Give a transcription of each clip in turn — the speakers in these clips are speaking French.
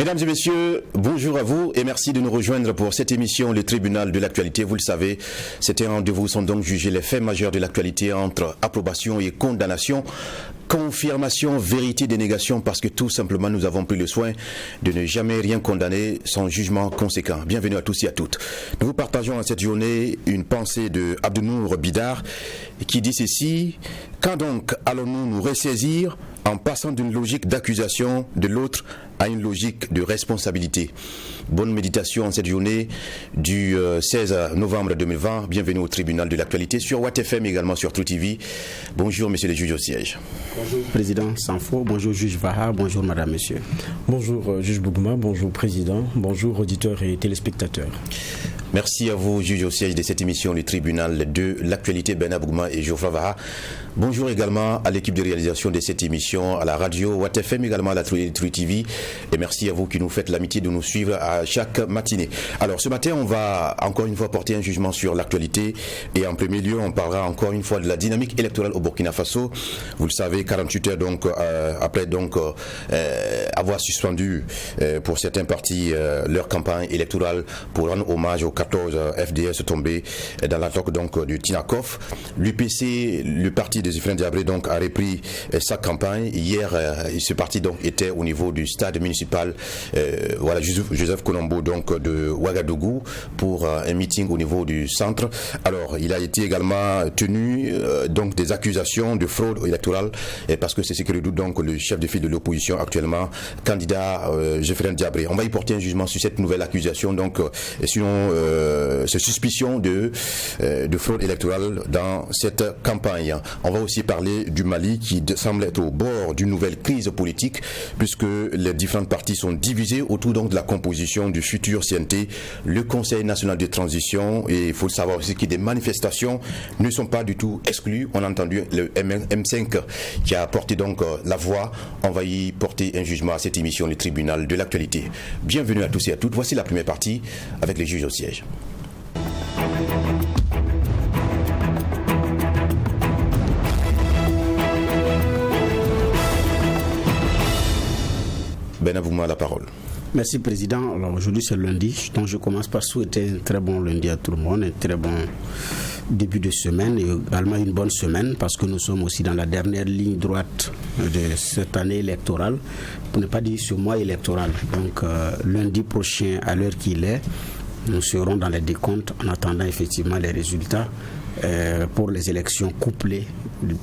Mesdames et messieurs, bonjour à vous et merci de nous rejoindre pour cette émission Le Tribunal de l'actualité. Vous le savez, c'est un rendez-vous où sont donc jugés les faits majeurs de l'actualité entre approbation et condamnation, confirmation, vérité, dénégation, parce que tout simplement nous avons pris le soin de ne jamais rien condamner sans jugement conséquent. Bienvenue à tous et à toutes. Nous vous partageons en cette journée une pensée de Abdounour Bidar qui dit ceci: quand donc allons-nous nous ressaisir en passant d'une logique d'accusation de l'autre à une logique de responsabilité? Bonne méditation en cette journée du 16 novembre 2020. Bienvenue au tribunal de l'actualité sur Watt FM, également sur True TV. Bonjour messieurs les juges au siège. Bonjour président Sanfo, bonjour juge Vaha, bonjour madame, monsieur. Bonjour juge Bougouma, bonjour président, bonjour auditeurs et téléspectateurs. Merci à vous, juges au siège de cette émission, le tribunal de l'actualité, Bernard Bougouma et Geoffroy Vaha. Bonjour également à l'équipe de réalisation de cette émission, à la radio Watt FM, également à la True TV. Et merci à vous qui nous faites l'amitié de nous suivre à chaque matinée. Alors ce matin, on va encore une fois porter un jugement sur l'actualité. Et en premier lieu, on parlera encore une fois de la dynamique électorale au Burkina Faso. Vous le savez, 48 heures donc, après donc, avoir suspendu pour certains partis leur campagne électorale pour rendre hommage aux 14 FDS tombés dans l'attaque donc du Tinakov. L'UPC, le parti de Zéphrin Diabré, donc a repris sa campagne. Hier, ce parti donc était au niveau du stade municipal Joseph Colombo donc de Ouagadougou pour un meeting au niveau du centre. Alors, il a été également tenu donc des accusations de fraude électorale parce que c'est ce que redoute donc le chef de file de l'opposition actuellement, candidat Zéphrin Diabré. On va y porter un jugement sur cette nouvelle accusation donc sinon ces suspicions de fraude électorale dans cette campagne. On va aussi parler du Mali qui semble être au bord d'une nouvelle crise politique puisque les différentes parties sont divisées autour donc de la composition du futur CNT, le Conseil national de transition, et il faut savoir aussi que des manifestations ne sont pas du tout exclues. On a entendu le M5 qui a porté donc la voix. On va y porter un jugement à cette émission, le tribunal de l'actualité. Bienvenue à tous et à toutes. Voici la première partie avec les juges au siège. Benavouma, la parole. Merci président. Alors aujourd'hui c'est lundi, donc je commence par souhaiter un très bon lundi à tout le monde, un très bon début de semaine et également une bonne semaine parce que nous sommes aussi dans la dernière ligne droite de cette année électorale, pour ne pas dire ce mois électoral. Donc lundi prochain à l'heure qu'il est, nous serons dans les décomptes en attendant effectivement les résultats pour les élections couplées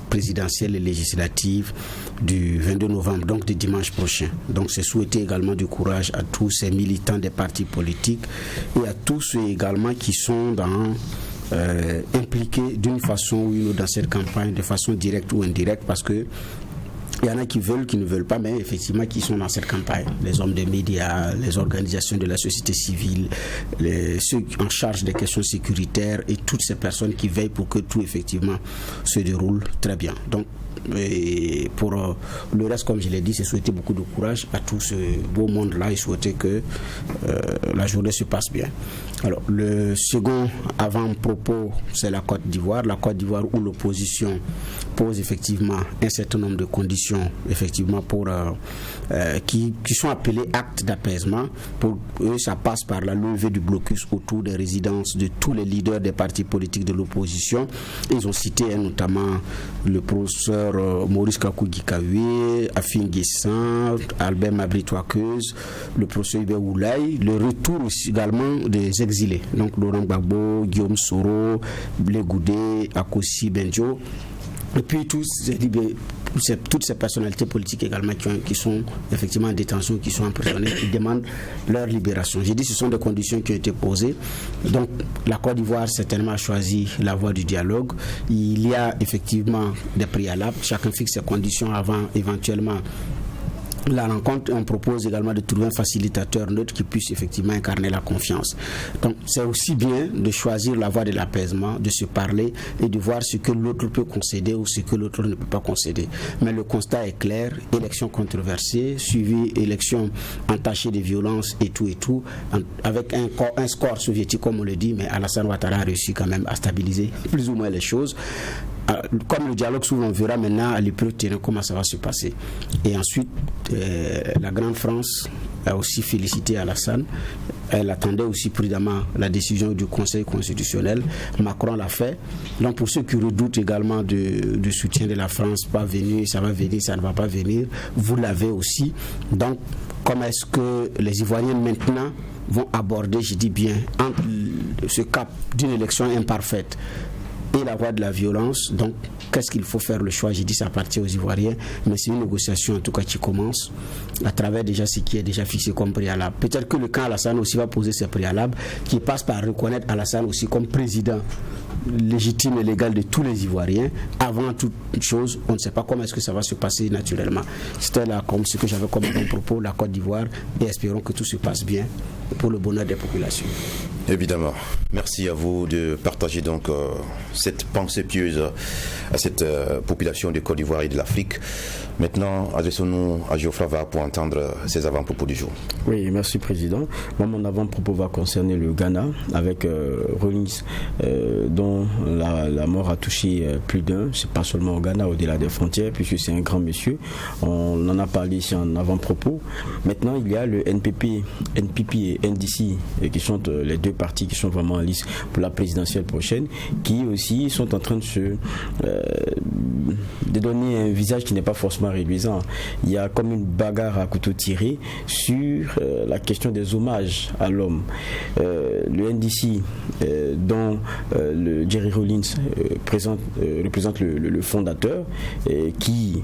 présidentielles et législatives du 22 novembre, donc du dimanche prochain. Donc c'est souhaiter également du courage à tous ces militants des partis politiques et à tous ceux également qui sont impliqués d'une façon ou une autre dans cette campagne, de façon directe ou indirecte, parce que il y en a qui veulent, qui ne veulent pas, mais effectivement qui sont dans cette campagne. Les hommes des médias, les organisations de la société civile, ceux en charge des questions sécuritaires et toutes ces personnes qui veillent pour que tout effectivement se déroule très bien. Donc, et pour le reste, comme je l'ai dit, c'est souhaiter beaucoup de courage à tout ce beau monde-là et souhaiter que la journée se passe bien. Alors, le second avant-propos, c'est la Côte d'Ivoire. La Côte d'Ivoire où l'opposition pose effectivement un certain nombre de conditions, effectivement, pour qui sont appelées actes d'apaisement. Pour eux, ça passe par la levée du blocus autour des résidences de tous les leaders des partis politiques de l'opposition. Ils ont cité notamment le professeur Maurice Kakou-Gikawe, Afin Guessan, Albert Mabri-Touakeuse, le professeur Hubert Oulaye, le retour aussi également des exilés, donc Laurent Gbagbo, Guillaume Soro, Blé Goudé, Akossi Benjo, et puis toutes ces personnalités politiques également qui sont effectivement en détention, qui sont emprisonnées, qui demandent leur libération. J'ai dit ce sont des conditions qui ont été posées. Donc la Côte d'Ivoire certainement a choisi la voie du dialogue. Il y a effectivement des préalables. Chacun fixe ses conditions avant éventuellement la rencontre. On propose également de trouver un facilitateur neutre qui puisse effectivement incarner la confiance. Donc c'est aussi bien de choisir la voie de l'apaisement, de se parler et de voir ce que l'autre peut concéder ou ce que l'autre ne peut pas concéder. Mais le constat est clair, élection controversée, suivi élection entachée de violence et tout, avec un score soviétique comme on le dit, mais Alassane Ouattara a réussi quand même à stabiliser plus ou moins les choses. comme le dialogue s'ouvre, on verra maintenant à l'épreuve terrain comment ça va se passer. Et ensuite, la Grande France a aussi félicité Alassane. Elle attendait aussi prudemment la décision du Conseil constitutionnel. Macron l'a fait. Donc pour ceux qui redoutent également du soutien de la France, pas venir, ça va venir, ça ne va pas venir, vous l'avez aussi. Donc comment est-ce que les Ivoiriens maintenant vont aborder, je dis bien, entre ce cap d'une élection imparfaite et la voie de la violence? Donc qu'est-ce qu'il faut faire le choix? J'ai dit ça appartient aux Ivoiriens, mais c'est une négociation en tout cas qui commence à travers déjà ce qui est déjà fixé comme préalable. Peut-être que le camp Alassane aussi va poser ses préalables, qui passe par reconnaître Alassane aussi comme président légitime et légal de tous les Ivoiriens. Avant toute chose, on ne sait pas comment est-ce que ça va se passer naturellement. C'était là comme ce que j'avais comme propos, la Côte d'Ivoire, et espérons que tout se passe bien pour le bonheur des populations. Évidemment. Merci à vous de partager donc cette pensée pieuse à cette population de Côte d'Ivoire et de l'Afrique. Maintenant, adressons-nous à Geoffroy Vaha pour entendre ses avant-propos du jour. Oui, merci Président. Moi, mon avant-propos va concerner le Ghana avec Rawlings, dont la mort a touché plus d'un. C'est pas seulement au Ghana, au-delà des frontières, puisque c'est un grand monsieur. On en a parlé ici en avant-propos. Maintenant, il y a le NPP et NDC, qui sont les deux partis qui sont vraiment en lice pour la présidentielle prochaine, qui aussi sont en train de donner un visage qui n'est pas forcément réduisant. Il y a comme une bagarre à couteau tiré sur la question des hommages à l'homme. Le NDC, dont le Jerry Rawlings représente le fondateur, qui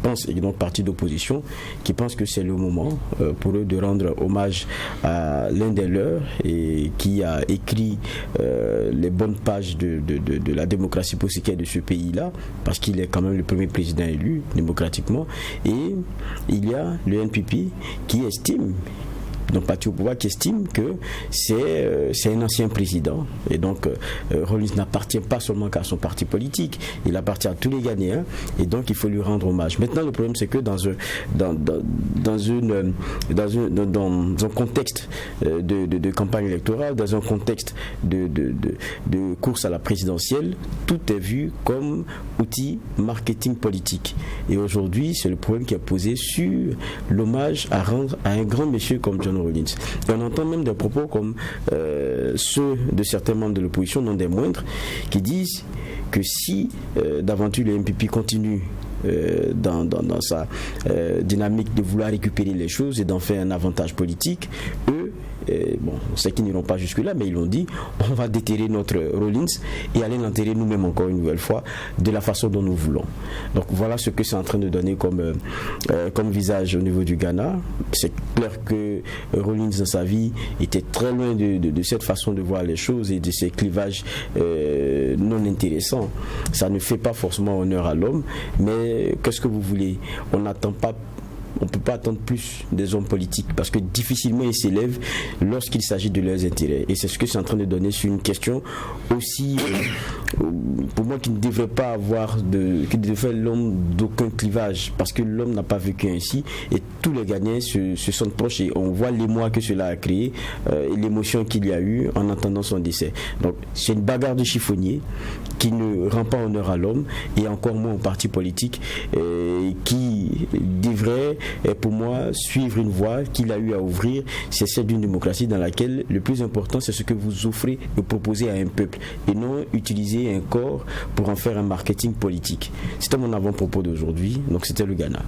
pense, et donc parti d'opposition, qui pense que c'est le moment pour eux de rendre hommage à l'un des leurs, et qui a écrit les bonnes pages de la démocratie politique de ce pays-là, parce qu'il est quand même le premier président élu démocratiquement. Et il y a le NPP qui estime, donc parti au pouvoir, qui estime que c'est un ancien président, et donc Rawlings n'appartient pas seulement qu'à son parti politique, il appartient à tous les Ghanéens, et donc il faut lui rendre hommage. Maintenant, le problème, c'est que dans un contexte de campagne électorale, dans un contexte de course à la présidentielle, tout est vu comme outil marketing politique. Et aujourd'hui, c'est le problème qui est posé sur l'hommage à rendre à un grand monsieur comme John Rawlings. Et on entend même des propos comme ceux de certains membres de l'opposition, non des moindres, qui disent que si d'aventure le MPP continue dans sa dynamique de vouloir récupérer les choses et d'en faire un avantage politique, eux, on sait qu'ils n'iront pas jusque-là, mais ils l'ont dit, on va déterrer notre Rawlings et aller l'enterrer nous-mêmes encore une nouvelle fois de la façon dont nous voulons. Donc voilà ce que c'est en train de donner comme visage au niveau du Ghana. C'est clair que Rawlings dans sa vie était très loin de cette façon de voir les choses et de ces clivages non intéressants. Ça ne fait pas forcément honneur à l'homme, mais qu'est-ce que vous voulez? On ne peut pas attendre plus des hommes politiques, parce que difficilement ils s'élèvent lorsqu'il s'agit de leurs intérêts. Et c'est ce que c'est en train de donner sur une question aussi, pour moi, qui ne devrait pas avoir qui devrait faire l'homme d'aucun clivage, parce que l'homme n'a pas vécu ainsi, et tous les Ghanéens se sentent proches, et on voit l'émoi que cela a créé, et l'émotion qu'il y a eu en entendant son décès. Donc c'est une bagarre de chiffonnier qui ne rend pas honneur à l'homme, et encore moins au parti politique, qui devrait, pour moi, suivre une voie qu'il a eu à ouvrir. C'est celle d'une démocratie dans laquelle le plus important, c'est ce que vous offrez et proposez à un peuple, et non utiliser un corps pour en faire un marketing politique. C'était mon avant-propos d'aujourd'hui, donc c'était le Ghana.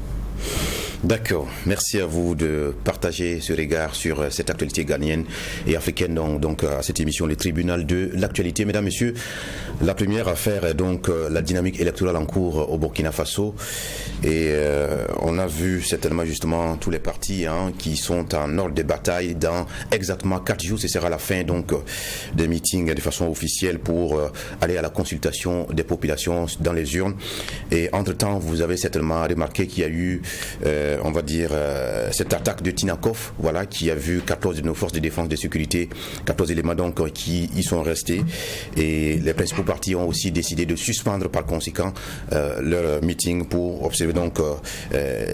D'accord, merci à vous de partager ce regard sur cette actualité ghanéenne et africaine, donc à cette émission, le tribunal de l'actualité. Mesdames, Messieurs, la première affaire est donc la dynamique électorale en cours au Burkina Faso, et on a vu certainement justement tous les partis qui sont en ordre de bataille. Dans exactement 4 jours, ce sera la fin donc des meetings de façon officielle pour aller à la consultation des populations dans les urnes. Et entre-temps, vous avez certainement remarqué qu'il y a eu on va dire, cette attaque de Tinakov, voilà, qui a vu 14 de nos forces de défense et de sécurité, 14 éléments donc qui y sont restés. Et les principaux partis ont aussi décidé de suspendre par conséquent leur meeting pour observer donc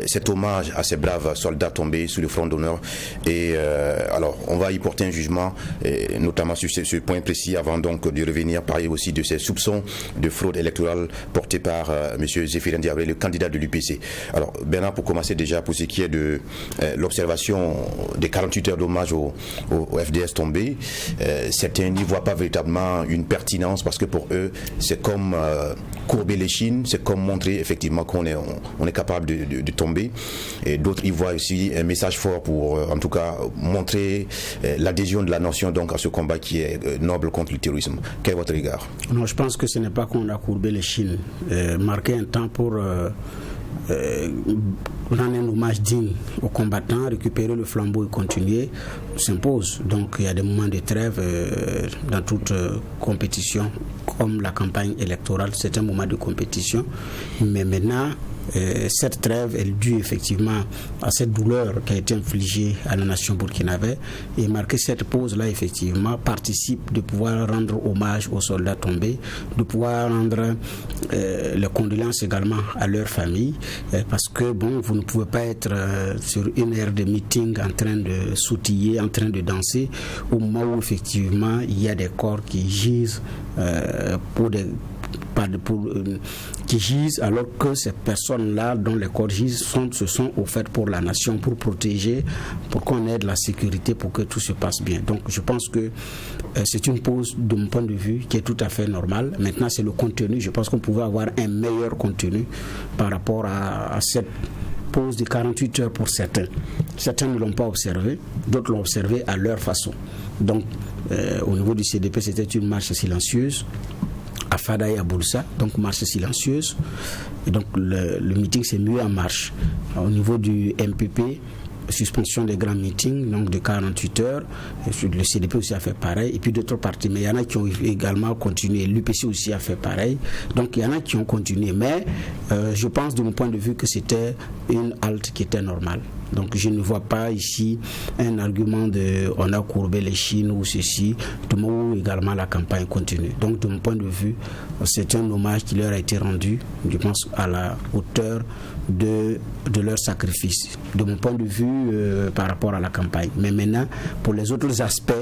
cet hommage à ces braves soldats tombés sous le front d'honneur. Et alors, on va y porter un jugement, notamment sur ce point précis, avant donc de revenir parler aussi de ces soupçons de fraude électorale portés par M. Zéphirin Diabré, le candidat de l'UPC. Alors, Bernard, pour commencer déjà, pour ce qui est de l'observation des 48 heures d'hommage au FDS tombé, certains n'y voient pas véritablement une pertinence parce que pour eux, c'est comme courber l'échine, c'est comme montrer effectivement qu'on est capable de tomber. Et d'autres y voient aussi un message fort pour, en tout cas, montrer l'adhésion de la nation donc à ce combat qui est noble contre le terrorisme. Quel est votre regard? Non, je pense que ce n'est pas qu'on a courbé l'échine. Marquer un temps pour rendre un hommage digne aux combattants, récupérer le flambeau et continuer, s'impose. Donc il y a des moments de trêve dans toute compétition, comme la campagne électorale, c'est un moment de compétition. Mais maintenant, cette trêve, elle est due effectivement à cette douleur qui a été infligée à la nation burkinabé, et marquer cette pause-là, effectivement, participe de pouvoir rendre hommage aux soldats tombés, de pouvoir rendre les condoléances également à leurs familles, parce que bon, vous ne pouvez pas être sur une aire de meeting en train de sautiller, en train de danser, au moment où effectivement il y a des corps qui gisent qui gisent, alors que ces personnes-là dont les corps gisent se sont offertes pour la nation, pour protéger, pour qu'on aide la sécurité, pour que tout se passe bien. Donc je pense que c'est une pause de mon point de vue qui est tout à fait normale. Maintenant c'est le contenu, je pense qu'on pouvait avoir un meilleur contenu par rapport à cette pause de 48 heures pour certains. Certains ne l'ont pas observé, d'autres l'ont observé à leur façon. Donc au niveau du CDP, c'était une marche silencieuse à Fada et à Boulsa, donc marche silencieuse, et donc le meeting s'est mis en marche. Au niveau du MPP, suspension des grands meetings, donc de 48 heures, le CDP aussi a fait pareil, et puis d'autres partis, mais il y en a qui ont également continué, l'UPC aussi a fait pareil, donc il y en a qui ont continué, mais je pense de mon point de vue que c'était une halte qui était normale. Donc je ne vois pas ici un argument de on a courbé les chines ou ceci, du moment où également la campagne continue. Donc de mon point de vue, c'est un hommage qui leur a été rendu, je pense, à la hauteur de leur sacrifice. De mon point de vue par rapport à la campagne. Mais maintenant, pour les autres aspects,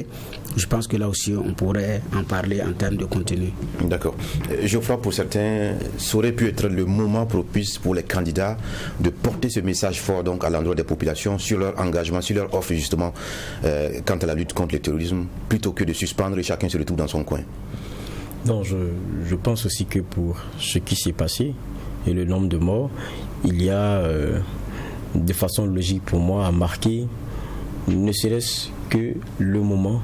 je pense que là aussi on pourrait en parler en termes de contenu. D'accord. Geoffroy, pour certains, ça aurait pu être le moment propice pour les candidats de porter ce message fort donc à l'endroit des populations sur leur engagement, sur leur offre justement quant à la lutte contre le terrorisme, plutôt que de suspendre et chacun se retrouve dans son coin. Non, je pense aussi que pour ce qui s'est passé et le nombre de morts, il y a de façon logique pour moi à marquer ne serait-ce que le moment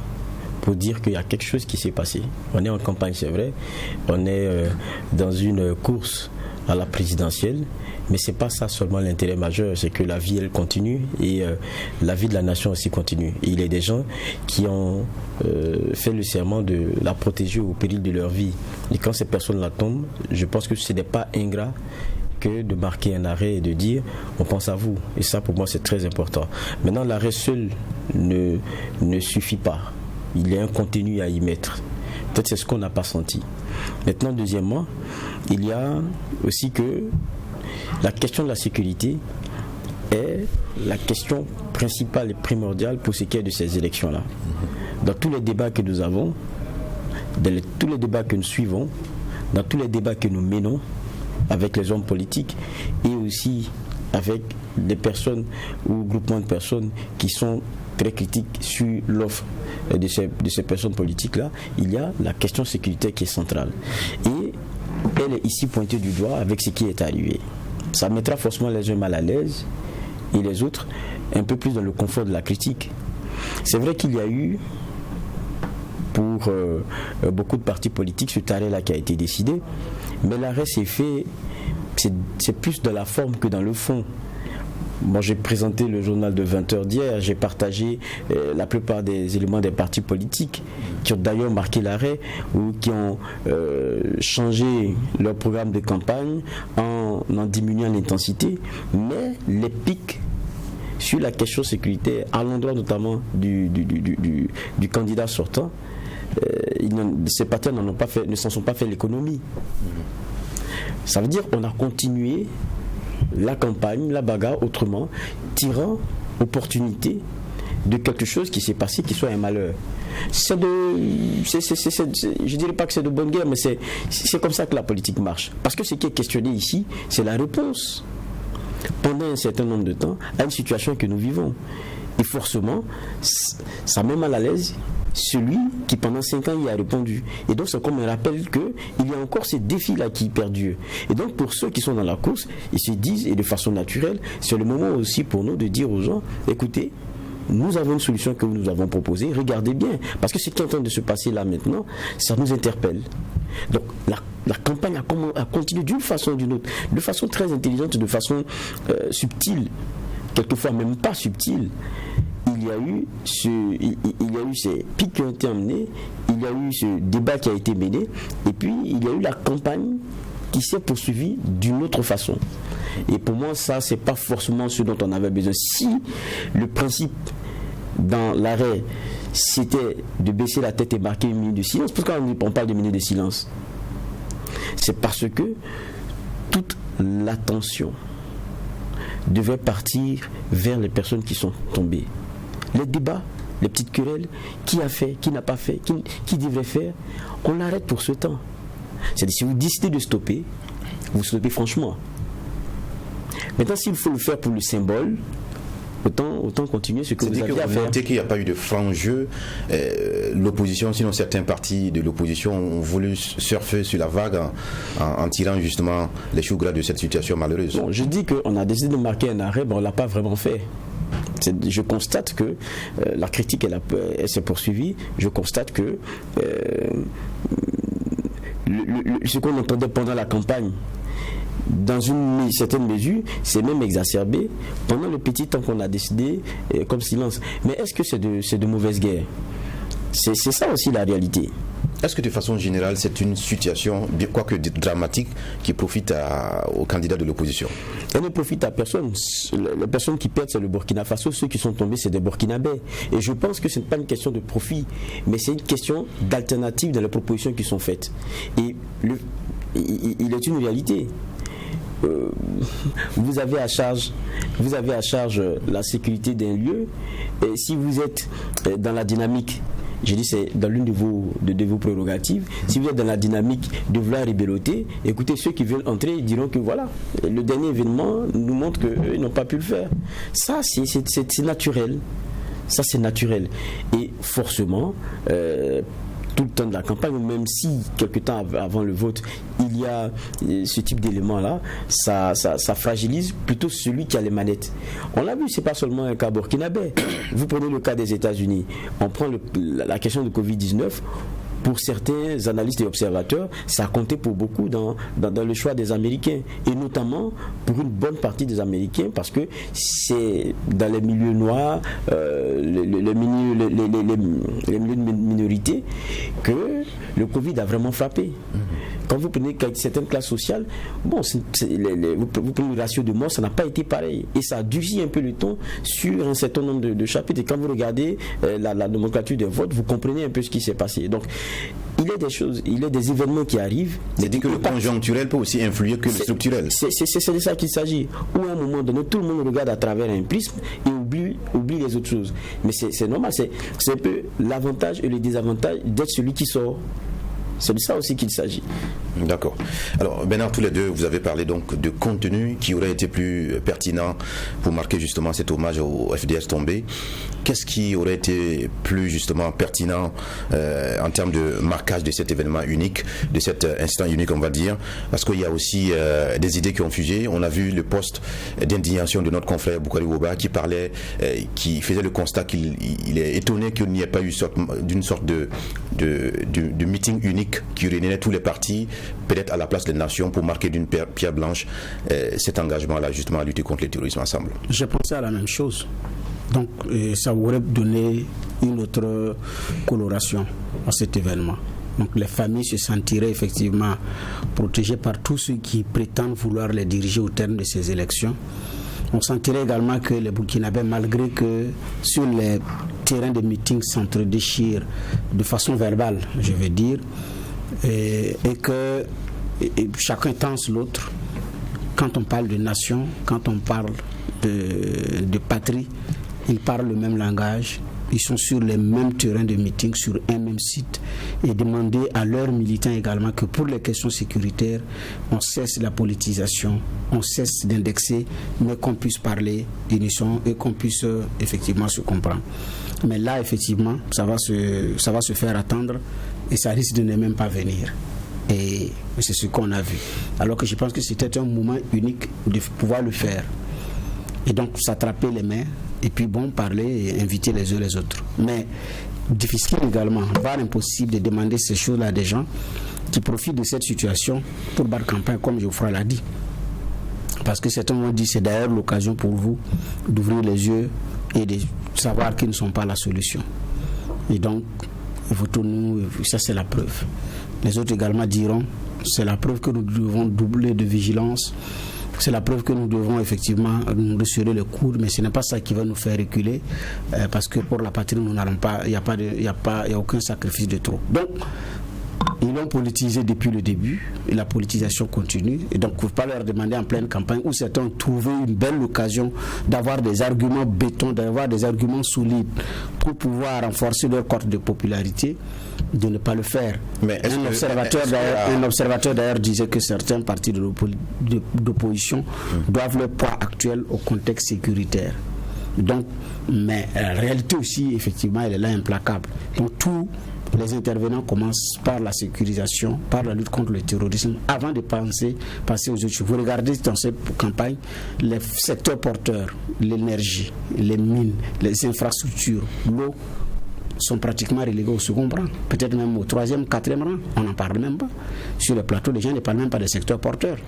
pour dire qu'il y a quelque chose qui s'est passé. On est en campagne, c'est vrai, on est dans une course à la présidentielle, mais c'est pas ça seulement l'intérêt majeur, c'est que la vie elle continue et la vie de la nation aussi continue. Et il y a des gens qui ont fait le serment de la protéger au péril de leur vie. Et quand ces personnes-là tombent, je pense que ce n'est pas ingrat que de marquer un arrêt et de dire on pense à vous. Et ça pour moi c'est très important. Maintenant l'arrêt seul ne suffit pas. Il y a un contenu à y mettre. Peut-être c'est ce qu'on n'a pas senti. Maintenant deuxièmement, il y a aussi que la question de la sécurité est la question principale et primordiale pour ce qui est de ces élections-là. Dans tous les débats que nous avons, dans tous les débats que nous suivons, dans tous les débats que nous menons avec les hommes politiques et aussi avec des personnes ou groupements de personnes qui sont très critiques sur l'offre de ces personnes politiques-là, il y a la question sécuritaire qui est centrale. Et elle est ici pointée du doigt avec ce qui est arrivé. Ça mettra forcément les uns mal à l'aise et les autres un peu plus dans le confort de la critique. C'est vrai qu'il y a eu pour beaucoup de partis politiques cet arrêt-là qui a été décidé, mais l'arrêt s'est fait, c'est plus dans la forme que dans le fond. Moi, j'ai présenté le journal de 20h d'hier, j'ai partagé la plupart des éléments des partis politiques qui ont d'ailleurs marqué l'arrêt ou qui ont changé leur programme de campagne en diminuant l'intensité, mais les pics sur la question sécuritaire, à l'endroit notamment du candidat sortant, ces partis ne s'en sont pas fait l'économie. Ça veut dire qu'on a continué la campagne, la bagarre autrement, tirant opportunité de quelque chose qui s'est passé, qui soit un malheur. Je dirais pas que c'est de bonne guerre, mais c'est comme ça que la politique marche. Parce que ce qui est questionné ici, c'est la réponse pendant un certain nombre de temps à une situation que nous vivons. Et forcément, ça met mal à l'aise celui qui pendant 5 ans y a répondu. Et donc c'est comme un rappel qu'il y a encore ces défis-là qui perdurent. Et donc pour ceux qui sont dans la course, ils se disent, et de façon naturelle, c'est le moment aussi pour nous de dire aux gens, écoutez, nous avons une solution que nous avons proposée, regardez bien. Parce que ce qui est en train de se passer là maintenant, ça nous interpelle. Donc la campagne a continué d'une façon ou d'une autre, de façon très intelligente, de façon subtile, quelquefois même pas subtile. Il y a eu ces pics qui ont été emmenés, il y a eu ce débat qui a été mené, et puis il y a eu la campagne qui s'est poursuivie d'une autre façon. Et pour moi, ça, c'est pas forcément ce dont on avait besoin. Si le principe dans l'arrêt, c'était de baisser la tête et marquer une minute de silence, pourquoi on parle de minute de silence? C'est parce que toute l'attention devait partir vers les personnes qui sont tombées. Les débats, les petites querelles, qui a fait, qui n'a pas fait, qui devrait faire, on l'arrête pour ce temps. C'est-à-dire, si vous décidez de stopper, vous stoppez franchement. Maintenant, s'il faut le faire pour le symbole, autant continuer ce que vous avez à faire. C'est-à-dire qu'il n'y a pas eu de franc jeu. L'opposition, sinon certains partis de l'opposition ont voulu surfer sur la vague en tirant justement les choux gras de cette situation malheureuse. Bon, je dis qu'on a décidé de marquer un arrêt, mais on ne l'a pas vraiment fait. Je constate que la critique elle s'est poursuivie. Je constate que ce qu'on entendait pendant la campagne, dans une certaine mesure, c'est même exacerbé pendant le petit temps qu'on a décidé comme silence. Mais est-ce que c'est de mauvaise guerre? C'est ça aussi la réalité. Est-ce que de façon générale, c'est une situation, quoique dramatique, qui profite aux candidats de l'opposition? Elle ne profite à personne. Les personnes qui perdent, c'est le Burkina Faso. Ceux qui sont tombés, c'est des Burkinabés. Et je pense que ce n'est pas une question de profit, mais c'est une question d'alternative dans les propositions qui sont faites. Et il est une réalité. Vous avez à charge la sécurité d'un lieu, et si vous êtes dans la dynamique, je dis c'est dans l'une de vos prérogatives, si vous êtes dans la dynamique de vouloir rébelloter, écoutez, ceux qui veulent entrer, ils diront que voilà, le dernier événement nous montre qu'eux n'ont pas pu le faire. Ça c'est naturel. Ça c'est naturel. Et forcément, tout le temps de la campagne, même si quelque temps avant le vote, il y a ce type d'éléments-là, ça fragilise plutôt celui qui a les manettes. On l'a vu, c'est pas seulement un cas burkinabé. Vous prenez le cas des États-Unis, on prend la question de Covid-19. Pour certains analystes et observateurs, ça a compté pour beaucoup dans le choix des Américains, et notamment pour une bonne partie des Américains, parce que c'est dans les milieux noirs, les milieux de minorité, que le Covid a vraiment frappé. Quand vous prenez certaines classes sociales, bon, vous prenez le ratio de mort, ça n'a pas été pareil, et ça a durci un peu le ton sur un certain nombre de chapitres. Et quand vous regardez la nomenclature des votes, vous comprenez un peu ce qui s'est passé. Donc il y a des choses, il y a des événements qui arrivent. C'est-à-dire que le conjoncturel peut aussi influer que le structurel. C'est de ça qu'il s'agit. Où à un moment donné, tout le monde regarde à travers un prisme et oublie les autres choses. Mais c'est normal, c'est un peu l'avantage et le désavantage d'être celui qui sort. C'est de ça aussi qu'il s'agit. D'accord. Alors, Bernard, tous les deux, vous avez parlé donc de contenu qui aurait été plus pertinent pour marquer justement cet hommage au FDS tombé. Qu'est-ce qui aurait été plus justement pertinent en termes de marquage de cet événement unique, de cet instant unique, on va dire? Parce qu'il y a aussi des idées qui ont fusé. On a vu le post d'indignation de notre confrère Boukari Woba qui parlait, qui faisait le constat qu'il est étonné qu'il n'y ait pas eu d'une sorte de meeting unique qui réunissait tous les partis, peut-être à la place des nations, pour marquer d'une pierre blanche cet engagement-là, justement, à lutter contre le terrorisme ensemble. J'ai pensé à la même chose. Donc, ça aurait donné une autre coloration à cet événement. Donc, les familles se sentiraient effectivement protégées par tous ceux qui prétendent vouloir les diriger au terme de ces élections. On sentirait également que les Burkinabés, malgré que sur les terrains de meeting s'entre-déchirent de façon verbale, je veux dire, et que chacun tense l'autre, quand on parle de nation, quand on parle de patrie, ils parlent le même langage, ils sont sur les mêmes terrains de meeting, sur un même site, et demander à leurs militants également que pour les questions sécuritaires, on cesse la politisation, on cesse d'indexer, mais qu'on puisse parler d'unisson et qu'on puisse effectivement se comprendre. Mais là, effectivement, ça va se faire attendre et ça risque de ne même pas venir. Et c'est ce qu'on a vu. Alors que je pense que c'était un moment unique de pouvoir le faire. Et donc, s'attraper les mains, et puis parler et inviter les uns les autres. Mais difficile également, voire impossible de demander ces choses-là à des gens qui profitent de cette situation pour battre campagne, comme Geoffroy l'a dit. Parce que certains m'ont dit, c'est d'ailleurs l'occasion pour vous d'ouvrir les yeux et de savoir qu'ils ne sont pas la solution. Et donc, ça c'est la preuve. Les autres également diront, c'est la preuve que nous devons doubler de vigilance. C'est la preuve que nous devons effectivement nous resserrer le coude, mais ce n'est pas ça qui va nous faire reculer, parce que pour la patrie, nous n'allons pas, il n'y a aucun sacrifice de trop. Donc, ils l'ont politisé depuis le début, et la politisation continue, et donc il ne faut pas leur demander en pleine campagne, où certains ont trouvé une belle occasion d'avoir des arguments béton, d'avoir des arguments solides pour pouvoir renforcer leur cote de popularité, de ne pas le faire. Mais un observateur d'ailleurs disait que certains partis d'opposition doivent leur poids actuel au contexte sécuritaire. Donc, mais la réalité aussi, effectivement, elle est là implacable. Donc tous les intervenants commencent par la sécurisation, par la lutte contre le terrorisme, avant de passer aux autres. Vous regardez dans cette campagne, les secteurs porteurs, l'énergie, les mines, les infrastructures, l'eau, sont pratiquement relégués au second rang, peut-être même au 3e, 4e rang. On n'en parle même pas. Sur les plateaux, les gens ne parlent même pas des secteurs porteurs.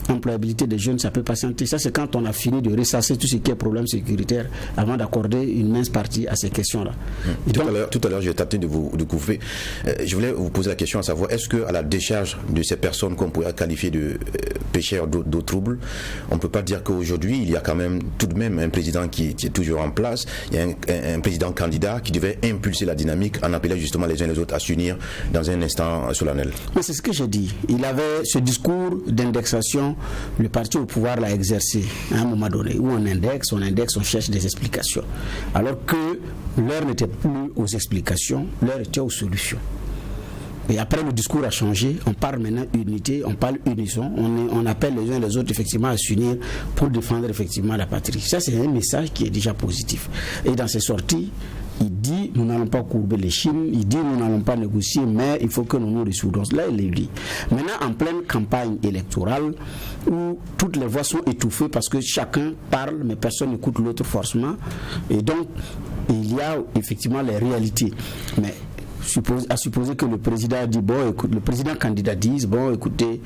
Employabilité des jeunes, ça peut patienter. Ça, c'est quand on a fini de ressasser tout ce qui est problème sécuritaire avant d'accorder une mince partie à ces questions-là. Tout à l'heure, j'ai tenté de vous couper. Je voulais vous poser la question à savoir, est-ce qu'à la décharge de ces personnes qu'on pourrait qualifier de pécheurs d'eau trouble, on ne peut pas dire qu'aujourd'hui, il y a quand même tout de même un président qui est toujours en place, il y a un président candidat qui devait impulser la dynamique en appelant justement les uns les autres à s'unir dans un instant solennel. Mais c'est ce que j'ai dit. Il avait ce discours d'indexation. Le parti au pouvoir l'a exercé à un moment donné, où on indexe, on cherche des explications. Alors que l'heure n'était plus aux explications, l'heure était aux solutions. Et après, le discours a changé, on parle maintenant unité, on parle unisson, on appelle les uns les autres effectivement à s'unir pour défendre effectivement la patrie. Ça, c'est un message qui est déjà positif. Et dans ses sorties, il dit nous n'allons pas courber les chines, il dit nous n'allons pas négocier, mais il faut que nous nous ressoudons. Là, il le dit. Maintenant, en pleine campagne électorale, où toutes les voix sont étouffées parce que chacun parle, mais personne n'écoute l'autre forcément, et donc il y a effectivement les réalités. Mais à supposer que le président dit le président candidat dise écoutez,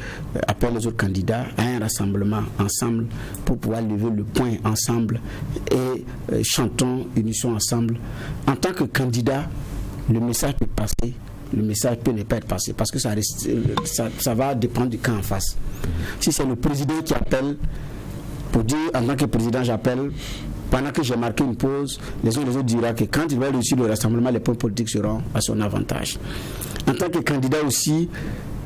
appelle les autres candidats à un rassemblement ensemble pour pouvoir lever le poing ensemble et chantons, unissons ensemble. En tant que candidat, le message peut passer, le message peut ne pas être passé parce que ça va dépendre du camp en face. Si c'est le président qui appelle pour dire en tant que président j'appelle, pendant que j'ai marqué une pause, les uns les autres diront que quand il va réussir le rassemblement, les points politiques seront à son avantage. En tant que candidat aussi,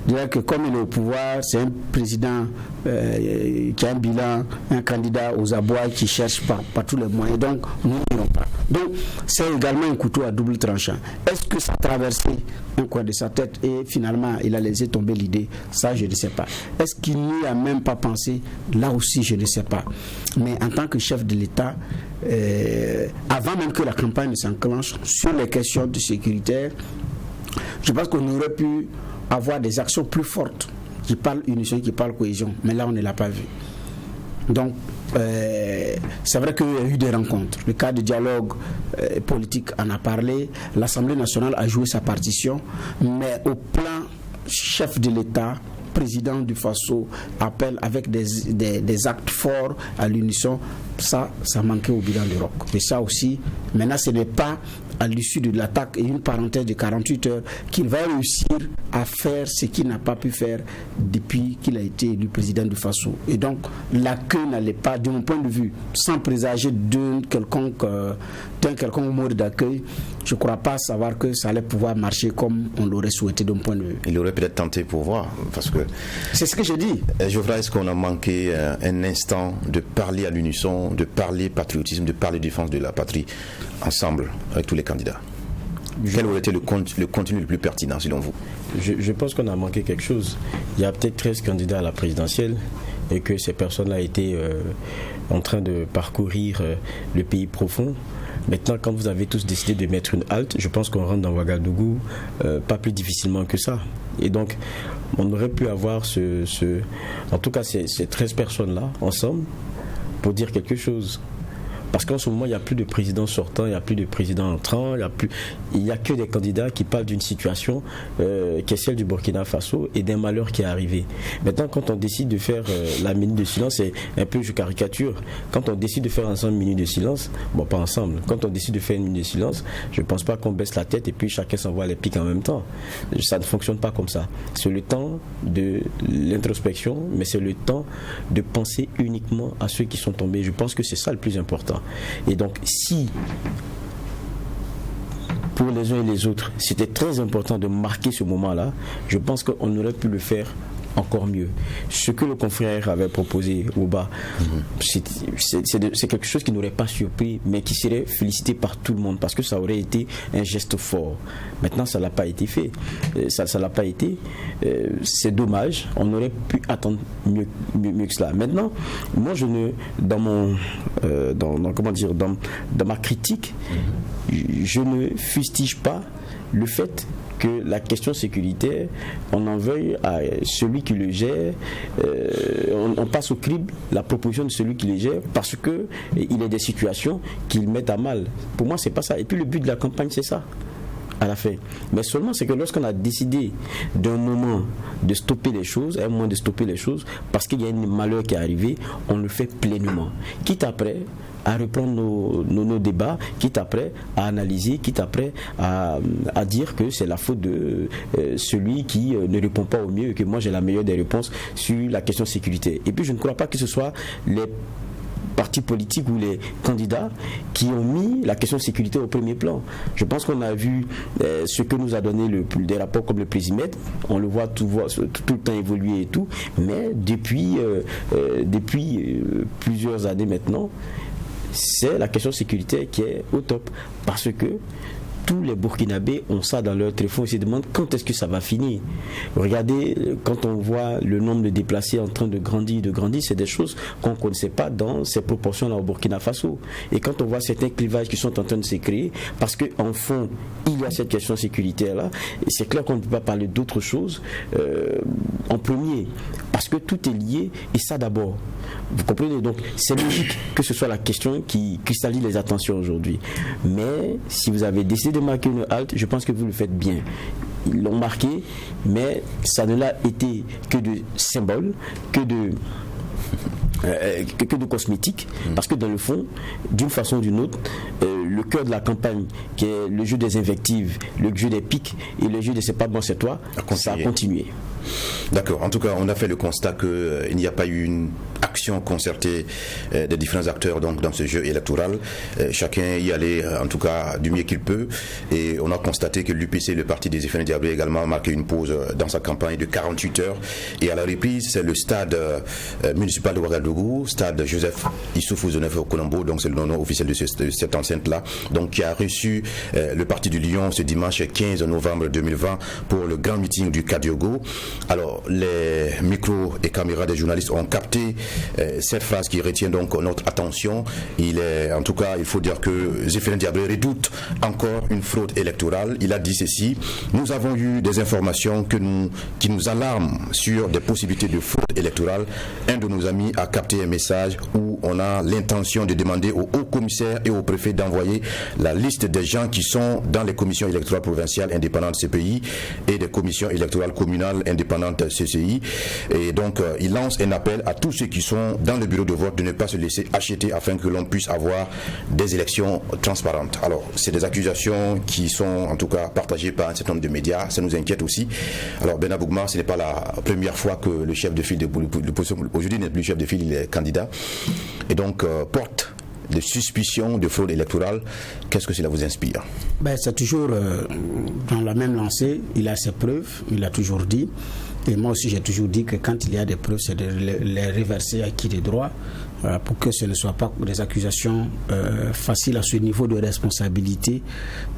je dirais que comme il est au pouvoir, c'est un président qui a un bilan, un candidat aux abois qui cherche par tous les moyens. Donc, nous n'irons pas. Donc, c'est également un couteau à double tranchant. Est-ce que ça a traversé un coin de sa tête et finalement il a laissé tomber l'idée? Ça, je ne sais pas. Est-ce qu'il n'y a même pas pensé? Là aussi, je ne sais pas. Mais en tant que chef de l'État, avant même que la campagne ne s'enclenche sur les questions de sécurité, je pense qu'on aurait pu avoir des actions plus fortes qui parlent unisson, qui parlent cohésion. Mais là, on ne l'a pas vu. Donc, c'est vrai qu'il y a eu des rencontres. Le cadre de dialogue politique en a parlé. L'Assemblée nationale a joué sa partition. Mais au plan chef de l'État, président du Faso, appelle avec des actes forts à l'unisson. Ça manquait au bilan de Roch. Et ça aussi, maintenant, ce n'est pas à l'issue de l'attaque et une parenthèse de 48 heures qu'il va réussir à faire ce qu'il n'a pas pu faire depuis qu'il a été élu président du Faso. Et donc, l'accueil n'allait pas, de mon point de vue, sans présager d'un quelconque mode d'accueil, je ne crois pas savoir que ça allait pouvoir marcher comme on l'aurait souhaité de mon point de vue. Il aurait peut-être tenté pour voir, parce que... C'est ce que je dis. Geoffroy, est-ce qu'on a manqué un instant de parler à l'unisson, de parler patriotisme, de parler défense de la patrie ensemble avec tous les candidats? Quel aurait été le contenu le plus pertinent selon vous? Je pense qu'on a manqué quelque chose. Il y a peut-être 13 candidats à la présidentielle et que ces personnes-là étaient en train de parcourir le pays profond. Maintenant, quand vous avez tous décidé de mettre une halte, je pense qu'on rentre dans Ouagadougou pas plus difficilement que ça. Et donc, on aurait pu avoir en tout cas ces 13 personnes-là ensemble pour dire quelque chose. Parce qu'en ce moment, il n'y a plus de président sortant, il n'y a plus de président entrant, il n'y a que des candidats qui parlent d'une situation qui est celle du Burkina Faso et d'un malheur qui est arrivé. Maintenant, quand on décide de faire la minute de silence, c'est un peu, je caricature, quand on décide de faire ensemble une minute de silence, bon, pas ensemble, quand on décide de faire une minute de silence, je ne pense pas qu'on baisse la tête et puis chacun s'envoie les pics en même temps. Ça ne fonctionne pas comme ça. C'est le temps de l'introspection, mais c'est le temps de penser uniquement à ceux qui sont tombés. Je pense que c'est ça le plus important. Et donc, si pour les uns et les autres, c'était très important de marquer ce moment-là, je pense qu'on aurait pu le faire encore mieux. Ce que le confrère avait proposé au bas, c'est quelque chose qui n'aurait pas surpris, mais qui serait félicité par tout le monde, parce que ça aurait été un geste fort. Maintenant, ça n'a pas été fait. Ça l'a pas été. C'est dommage. On aurait pu attendre mieux que cela. Maintenant, moi, dans ma critique, je ne fustige pas le fait que la question sécuritaire, on en veuille à celui qui le gère, on passe au crible la proposition de celui qui le gère parce que il y a des situations qu'il met à mal. Pour moi, c'est pas ça. Et puis le but de la campagne, c'est ça, à la fin. Mais seulement, c'est que lorsqu'on a décidé d'un moment de stopper les choses, à un moment de stopper les choses, parce qu'il y a un malheur qui est arrivé, on le fait pleinement. Quitte après à reprendre nos débats, quitte après à analyser, quitte après à dire que c'est la faute de celui qui ne répond pas au mieux et que moi j'ai la meilleure des réponses sur la question sécuritaire. Et puis je ne crois pas que ce soit les partis politiques ou les candidats qui ont mis la question sécurité au premier plan. Je pense qu'on a vu ce que nous a donné des rapports comme le Présimètre, on le voit tout le temps évoluer et tout, mais depuis plusieurs années maintenant, c'est la question sécuritaire qui est au top, parce que tous les Burkinabés ont ça dans leur téléphone et se demandent quand est-ce que ça va finir. Regardez, quand on voit le nombre de déplacés en train de grandir, c'est des choses qu'on ne connaissait pas dans ces proportions-là au Burkina Faso. Et quand on voit certains clivages qui sont en train de se créer, parce qu'en fond, il y a cette question sécuritaire-là, et c'est clair qu'on ne peut pas parler d'autre chose en premier, parce que tout est lié, et ça d'abord. Vous comprenez? Donc, c'est logique que ce soit la question qui cristallise les attentions aujourd'hui. Mais si vous avez décidé de marquer une halte, je pense que vous le faites bien. Ils l'ont marqué, mais ça ne l'a été que de symbole, que de cosmétique, parce que dans le fond, d'une façon ou d'une autre, le cœur de la campagne, qui est le jeu des invectives, le jeu des pics et le jeu de c'est pas bon, c'est toi, ça a continué. D'accord. En tout cas, on a fait le constat qu'il n'y a pas eu une action concertée des différents acteurs donc, dans ce jeu électoral. Chacun y allait, en tout cas, du mieux qu'il peut. Et on a constaté que l'UPC, le parti des Effénés Diablé, également marqué une pause dans sa campagne de 48 heures. Et à la reprise, c'est le stade municipal de Ouagadougou, stade Joseph Issoufou Zonef Colombo, donc c'est le nom officiel de cette enceinte-là, donc qui a reçu le parti du Lion ce dimanche 15 novembre 2020 pour le grand meeting du Kadiogo. Alors, les micros et caméras des journalistes ont capté cette phrase qui retient donc notre attention. En tout cas, il faut dire que Zéphirin Diabré redoute encore une fraude électorale. Il a dit ceci: nous avons eu des informations qui nous alarment sur des possibilités de fraude électorale. Un de nos amis a capté un message où on a l'intention de demander au haut commissaire et au préfet d'envoyer la liste des gens qui sont dans les commissions électorales provinciales indépendantes CPI et des commissions électorales communales indépendantes CCI. Et donc, il lance un appel à tous ceux qui sont dans le bureau de vote de ne pas se laisser acheter afin que l'on puisse avoir des élections transparentes. Alors, c'est des accusations qui sont en tout cas partagées par un certain nombre de médias. Ça nous inquiète aussi. Alors, Bernard Bougouma, ce n'est pas la première fois que le chef de file de l'opposition, aujourd'hui n'est plus chef de file, il est candidat, et donc porte des suspicions de fraude électorale. Qu'est-ce que cela vous inspire? C'est toujours dans la même lancée. Il a ses preuves, il a toujours dit. Et moi aussi, j'ai toujours dit que quand il y a des preuves, c'est de les reverser à qui de droit, pour que ce ne soit pas des accusations faciles à ce niveau de responsabilité.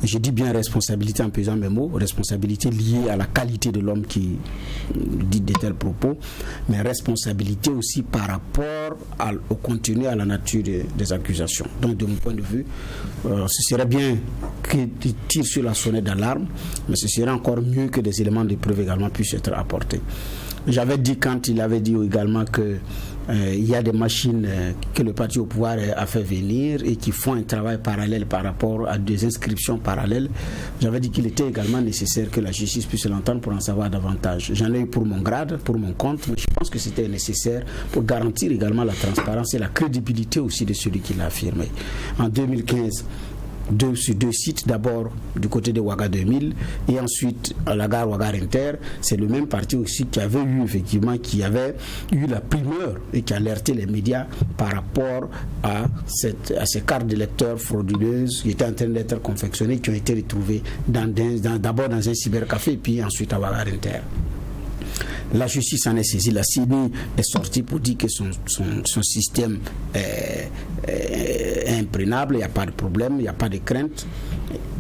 Je dis bien responsabilité en pesant mes mots, responsabilité liée à la qualité de l'homme qui dit de tels propos, mais responsabilité aussi par rapport au contenu, à la nature des accusations. Donc, de mon point de vue, ce serait bien qu'il tire sur la sonnette d'alarme, mais ce serait encore mieux que des éléments de preuve également puissent être apportés. J'avais dit, quand il avait dit également que il y a des machines que le parti au pouvoir a fait venir et qui font un travail parallèle par rapport à des inscriptions parallèles, j'avais dit qu'il était également nécessaire que la justice puisse l'entendre pour en savoir davantage. J'en ai eu pour mon grade, pour mon compte, mais je pense que c'était nécessaire pour garantir également la transparence et la crédibilité aussi de celui qui l'a affirmé. En 2015, sur deux sites, d'abord du côté de Ouaga 2000 et ensuite à la gare Ouaga Inter, c'est le même parti aussi qui avait eu la primeur et qui alertait les médias par rapport à ces cartes d'électeurs frauduleuses qui étaient en train d'être confectionnées, qui ont été retrouvées d'abord dans un cybercafé et puis ensuite à Ouaga Inter. La justice en est saisie, la CENI est sortie pour dire que son système est imprenable, il n'y a pas de problème, il n'y a pas de crainte,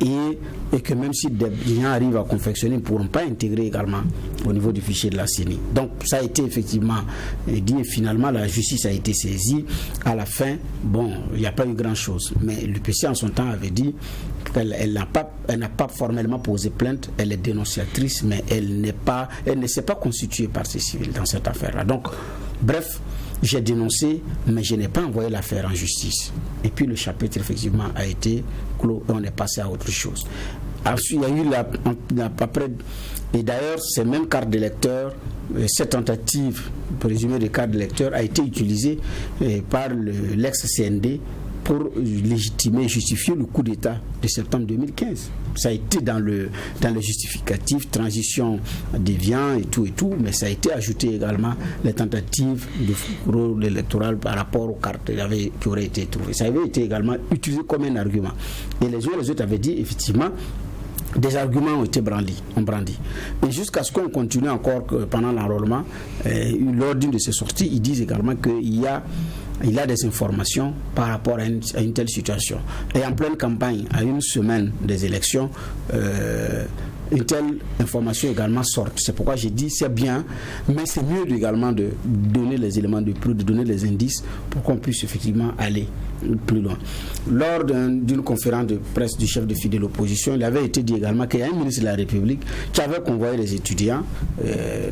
et que même si des gens arrivent à confectionner, ils ne pourront pas intégrer également au niveau du fichier de la CENI. Donc ça a été effectivement dit, et finalement la justice a été saisie. À la fin, il n'y a pas eu grand-chose, mais l'UPC en son temps avait dit qu'elle n'a pas formellement posé plainte, elle est dénonciatrice, mais elle ne s'est pas constituée partie civile dans cette affaire-là. Donc, bref, j'ai dénoncé, mais je n'ai pas envoyé l'affaire en justice. Et puis le chapitre, effectivement, a été clos et on est passé à autre chose. Ensuite, il y a eu après, et d'ailleurs, ces mêmes cartes d'électeurs, cette tentative présumée de carte d'électeur a été utilisée par l'ex-CND pour légitimer et justifier le coup d'État de septembre 2015. Ça a été dans le justificatif, transition des biens et tout, mais ça a été ajouté également les tentatives de fraude électorale par rapport aux cartes qui auraient été trouvées. Ça avait été également utilisé comme un argument. Et les autres avaient dit, effectivement, des arguments ont été brandis. Et jusqu'à ce qu'on continue encore pendant l'enrôlement, lors d'une de ces sorties, ils disent également qu'il y a des informations par rapport à une telle situation. Et en pleine campagne, à une semaine des élections, une telle information également sort. C'est pourquoi j'ai dit c'est bien, mais c'est mieux également de donner les éléments de preuve, de donner les indices pour qu'on puisse effectivement aller plus loin. Lors d'une conférence de presse du chef de file de l'opposition, il avait été dit également qu'il y a un ministre de la République qui avait convoyé les étudiants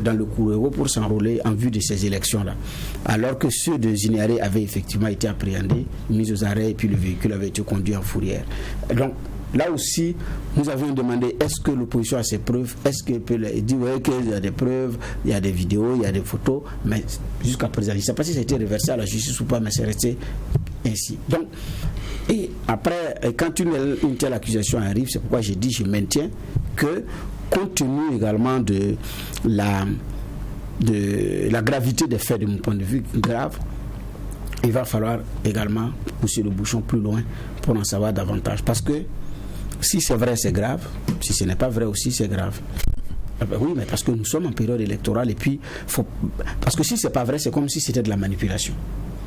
dans le Kourouéro pour s'enrôler en vue de ces élections-là. Alors que ceux de Ziniaré avaient effectivement été appréhendés, mis aux arrêts et puis le véhicule avait été conduit en fourrière. Donc, là aussi, nous avions demandé est-ce que l'opposition a ses preuves, est-ce qu'elle peut dire qu'il y a des preuves, il y a des vidéos, il y a des photos, mais jusqu'à présent, je ne sais pas si ça a été reversé à la justice ou pas, mais c'est resté ainsi. Donc, et après, quand une telle accusation arrive, c'est pourquoi j'ai dit, je maintiens que, compte tenu également de la gravité des faits, de mon point de vue grave, il va falloir également pousser le bouchon plus loin pour en savoir davantage. Parce que si c'est vrai, c'est grave. Si ce n'est pas vrai aussi, c'est grave. Oui, mais parce que nous sommes en période électorale et puis parce que si c'est pas vrai, c'est comme si c'était de la manipulation.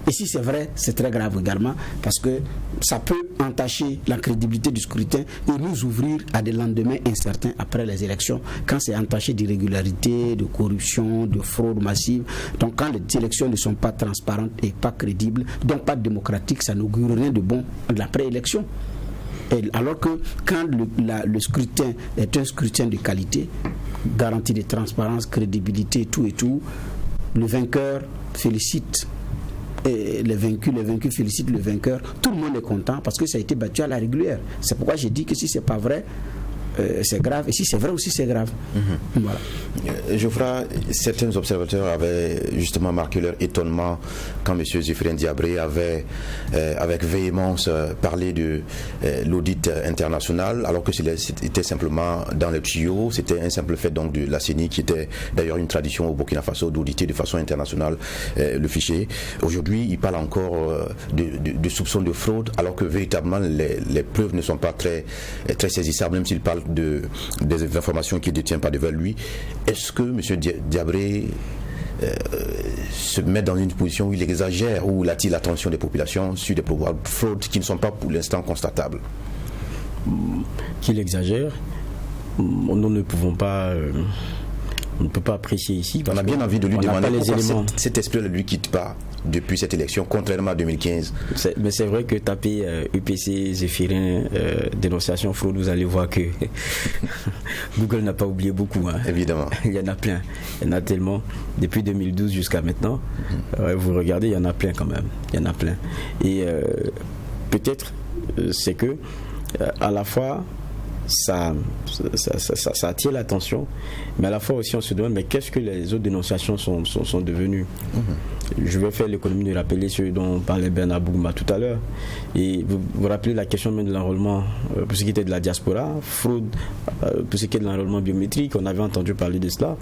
Et si c'est vrai, c'est très grave également, parce que ça peut entacher la crédibilité du scrutin et nous ouvrir à des lendemains incertains après les élections, quand c'est entaché d'irrégularité, de corruption, de fraude massive. Donc quand les élections ne sont pas transparentes et pas crédibles, donc pas démocratiques, ça n'augure rien de bon de la préélection. Alors que quand le scrutin est un scrutin de qualité, garantie de transparence, crédibilité, tout et tout, le vainqueur félicite et les vaincus félicitent le vainqueur. Tout le monde est content parce que ça a été battu à la régulière. C'est pourquoi j'ai dit que si c'est pas vrai, c'est grave, et si c'est vrai aussi c'est grave. Voilà. Geoffroy, certains observateurs avaient justement marqué leur étonnement quand M. Zéphirin Diabré avait avec véhémence parlé de l'audit international, alors que c'était simplement dans les tuyaux. C'était un simple fait donc de la CENI, qui était d'ailleurs une tradition au Burkina Faso d'auditer de façon internationale le fichier. Aujourd'hui, il parle encore de soupçons de fraude, alors que véritablement les preuves ne sont pas très saisissables, même s'il parle des informations qu'il ne détient pas devant lui. Est-ce que M. Diabré se met dans une position où il exagère, ou attire l'attention des populations sur des pouvoirs de fraude qui ne sont pas pour l'instant constatables? Qu'il exagère, nous ne pouvons pas... on ne peut pas apprécier ici. On a bien envie de lui demander pourquoi cet esprit ne lui quitte pas depuis cette élection, contrairement à 2015. Mais c'est vrai que taper UPC, Zéphirin, dénonciation fraude, vous allez voir que Google n'a pas oublié beaucoup. Hein. Évidemment. Il y en a plein. Il y en a tellement. Depuis 2012 jusqu'à maintenant, vous regardez, il y en a plein quand même. Il y en a plein. Et peut-être, c'est que à la fois, ça attire l'attention, mais à la fois aussi on se demande mais qu'est-ce que les autres dénonciations sont devenues. Je vais faire l'économie de rappeler ce dont parlait Bernard Bougouma tout à l'heure, et vous rappelez la question même de l'enrôlement pour ce qui était de la diaspora, fraude pour ce qui est de l'enrôlement biométrique, on avait entendu parler de cela.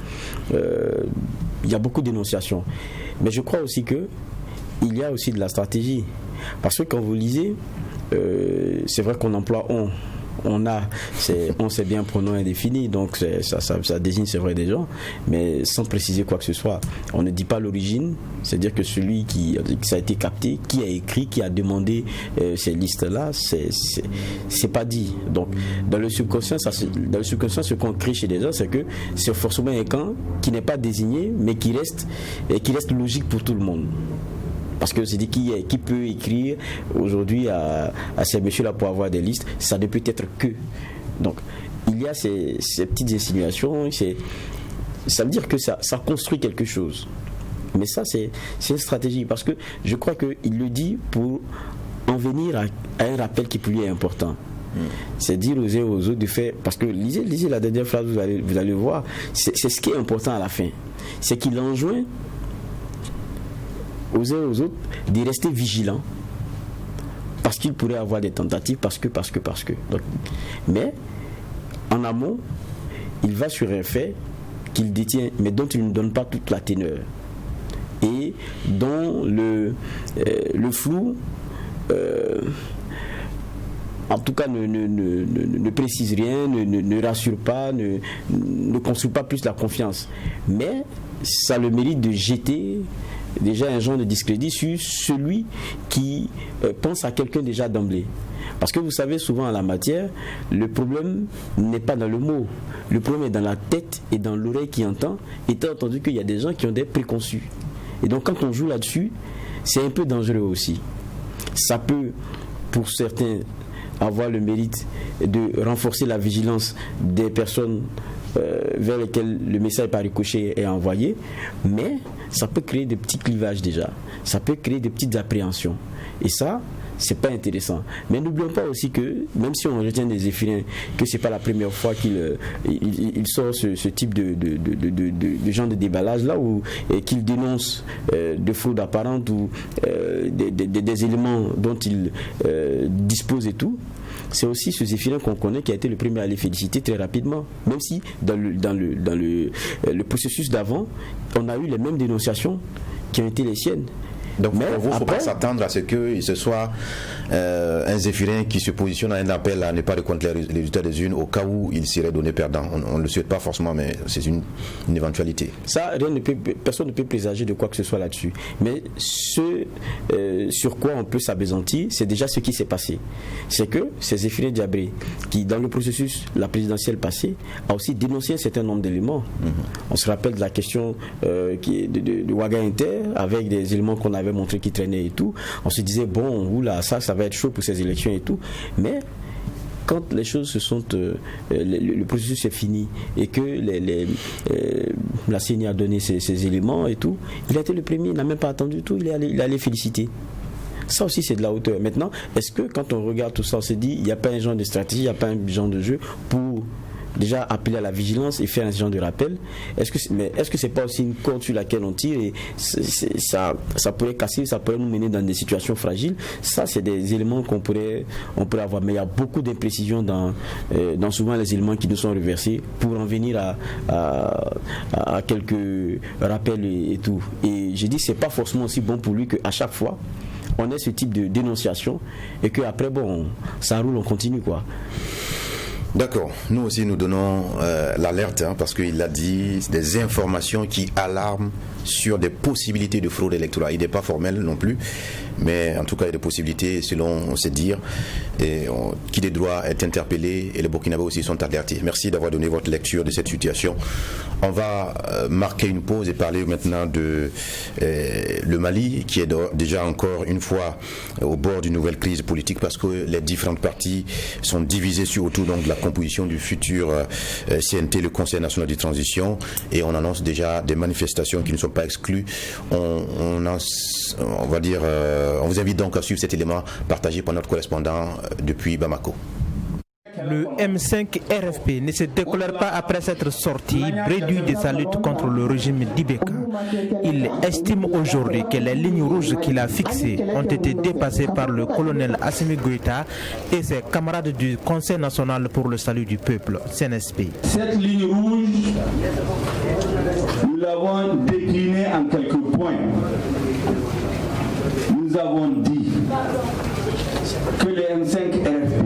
Il y a beaucoup de dénonciations, mais je crois aussi que il y a aussi de la stratégie, parce que quand vous lisez, c'est vrai qu'on emploie on c'est bien pronom indéfini, donc ça désigne, c'est vrai, des gens, mais sans préciser quoi que ce soit. On ne dit pas l'origine, c'est-à-dire que celui qui ça a été capté, qui a écrit, qui a demandé ces listes-là, c'est pas dit. Donc dans le subconscient, ce qu'on crée chez les gens, c'est que c'est forcément un camp qui n'est pas désigné, mais qui reste logique pour tout le monde. Parce que c'est dit qui peut écrire aujourd'hui à ces messieurs-là pour avoir des listes, ça ne peut être que. Donc, il y a ces petites insinuations, ça veut dire que ça construit quelque chose. Mais ça, c'est une stratégie, parce que je crois qu'il le dit pour en venir à un rappel qui pour lui est important. C'est dire aux uns et aux autres de faire, parce que lisez la dernière phrase, vous allez voir, c'est ce qui est important à la fin. C'est qu'il enjoint aux uns et aux autres de rester vigilants, parce qu'il pourrait avoir des tentatives, parce que. Donc, mais en amont, il va sur un fait qu'il détient, mais dont il ne donne pas toute la teneur, et dont le flou en tout cas ne précise rien, ne rassure pas, ne construit pas plus la confiance, mais ça a le mérite de jeter déjà un genre de discrédit sur celui qui pense à quelqu'un déjà d'emblée. Parce que vous savez, souvent en la matière, le problème n'est pas dans le mot, le problème est dans la tête et dans l'oreille qui entend, étant entendu qu'il y a des gens qui ont des préconçus. Et donc quand on joue là-dessus, c'est un peu dangereux aussi. Ça peut, pour certains, avoir le mérite de renforcer la vigilance des personnes vers lesquelles le message par ricochet est envoyé, mais ça peut créer des petits clivages déjà, ça peut créer des petites appréhensions, et ça, c'est pas intéressant. Mais n'oublions pas aussi que, même si on retient des Zéphirins, que c'est pas la première fois qu'il sort ce type de genre de déballage là, où qu'il dénonce de fraude apparente ou des éléments dont il dispose et tout. C'est aussi ce Zéphirin qu'on connaît qui a été le premier à les féliciter très rapidement, même si dans le processus d'avant, on a eu les mêmes dénonciations qui ont été les siennes. Donc pour vous, il ne faut pas s'attendre à ce que ce soit un Zéphirin qui se positionne à un appel à ne pas reconnaître les résultats des urnes au cas où il serait donné perdant. On ne le souhaite pas forcément, mais c'est une éventualité. Ça, personne ne peut présager de quoi que ce soit là-dessus. Mais ce sur quoi on peut s'abaisantir, c'est déjà ce qui s'est passé. C'est que c'est Zéphirin Diabré qui, dans le processus, la présidentielle passée, a aussi dénoncé un certain nombre d'éléments. On se rappelle de la question de Ouaga Inter, avec des éléments qu'on avait montrés qui traînaient et tout. On se disait, bon, oula, ça va être chaud pour ces élections et tout. Mais quand les choses se sont, le processus est fini et que la CENI a donné ces éléments et tout, il a été le premier, il n'a même pas attendu tout, il est allé féliciter. Ça aussi c'est de la hauteur. Maintenant, est-ce que quand on regarde tout ça, on se dit, il n'y a pas un genre de stratégie, il n'y a pas un genre de jeu pour déjà appeler à la vigilance et faire un genre de rappel? Est-ce que c'est pas aussi une corde sur laquelle on tire et ça pourrait casser, ça pourrait nous mener dans des situations fragiles? Ça, c'est des éléments on pourrait avoir, mais il y a beaucoup d'imprécisions dans souvent les éléments qui nous sont reversés pour en venir à quelques rappels et tout. Et j'ai dit, c'est pas forcément aussi bon pour lui qu'à chaque fois on ait ce type de dénonciation et qu'après, bon, ça roule, on continue, quoi. D'accord. Nous aussi, nous donnons l'alerte, parce qu'il a dit des informations qui alarment sur des possibilités de fraude électorale. Il n'est pas formel non plus, mais en tout cas, il y a des possibilités, selon ses dires, qui des droits être interpellés et les Burkinabés aussi sont alertés. Merci d'avoir donné votre lecture de cette situation. On va marquer une pause et parler maintenant de le Mali, qui est déjà encore une fois au bord d'une nouvelle crise politique parce que les différentes parties sont divisées autour donc de la composition du futur CNT, le Conseil national de transition, et on annonce déjà des manifestations qui ne sont pas exclues. On vous invite donc à suivre cet élément partagé par notre correspondant depuis Bamako. Le M5 RFP ne se décolère pas après s'être sorti réduit de sa lutte contre le régime d'Ibeka. Il estime aujourd'hui que les lignes rouges qu'il a fixées ont été dépassées par le colonel Assimi Goïta et ses camarades du Conseil national pour le salut du peuple, CNSP. Cette ligne rouge, nous l'avons déclinée en quelques points. Nous avons dit que le M5 RFP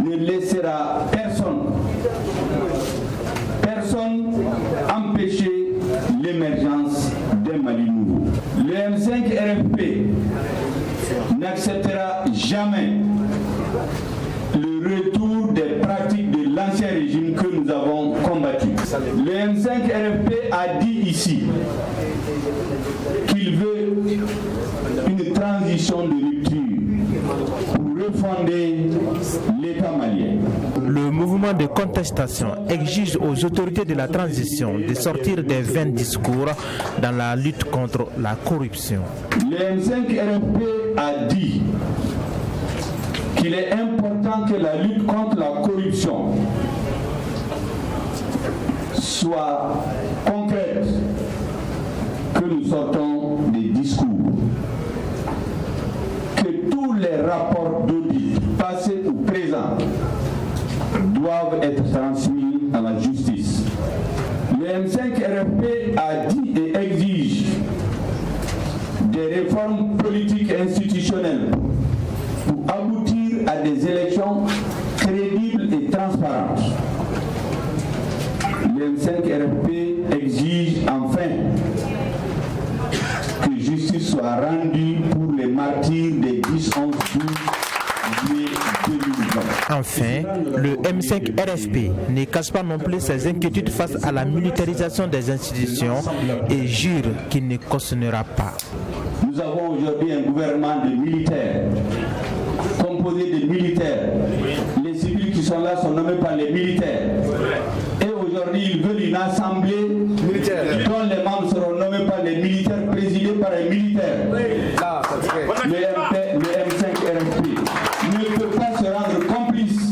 ne laissera personne empêcher l'émergence d'un Mali nouveau. Le M5 RFP n'acceptera jamais le retour des pratiques de l'ancien régime que nous avons combattu. Le M5 RFP a dit ici qu'il veut une transition de rupture pour refonder l'État malien. Le mouvement de contestation exige aux autorités de la transition de sortir des vains discours dans la lutte contre la corruption. Le M5 RFP a dit qu'il est important que la lutte contre la corruption soit concrète, que nous sortons des discours, que tous les rapports d'audit, passés ou présents, doivent être transmis à la justice. Le M5 RFP a dit et exige des réformes politiques et institutionnelles pour aboutir à des élections crédibles et transparentes. Le M5 RFP exige enfin que justice soit rendue pour les martyrs des 10, 11, 12 juillet 2020. Enfin, le M5 RFP ne cache pas non plus ses inquiétudes face à la militarisation des institutions et jure qu'il ne cautionnera pas. Nous avons aujourd'hui un gouvernement de militaires, composé de militaires. Les civils qui sont là sont nommés par les militaires. Et aujourd'hui, ils veulent une assemblée dont les membres seront nommés par les militaires, présidés par les militaires. Le M5 RFP ne peut pas se rendre complice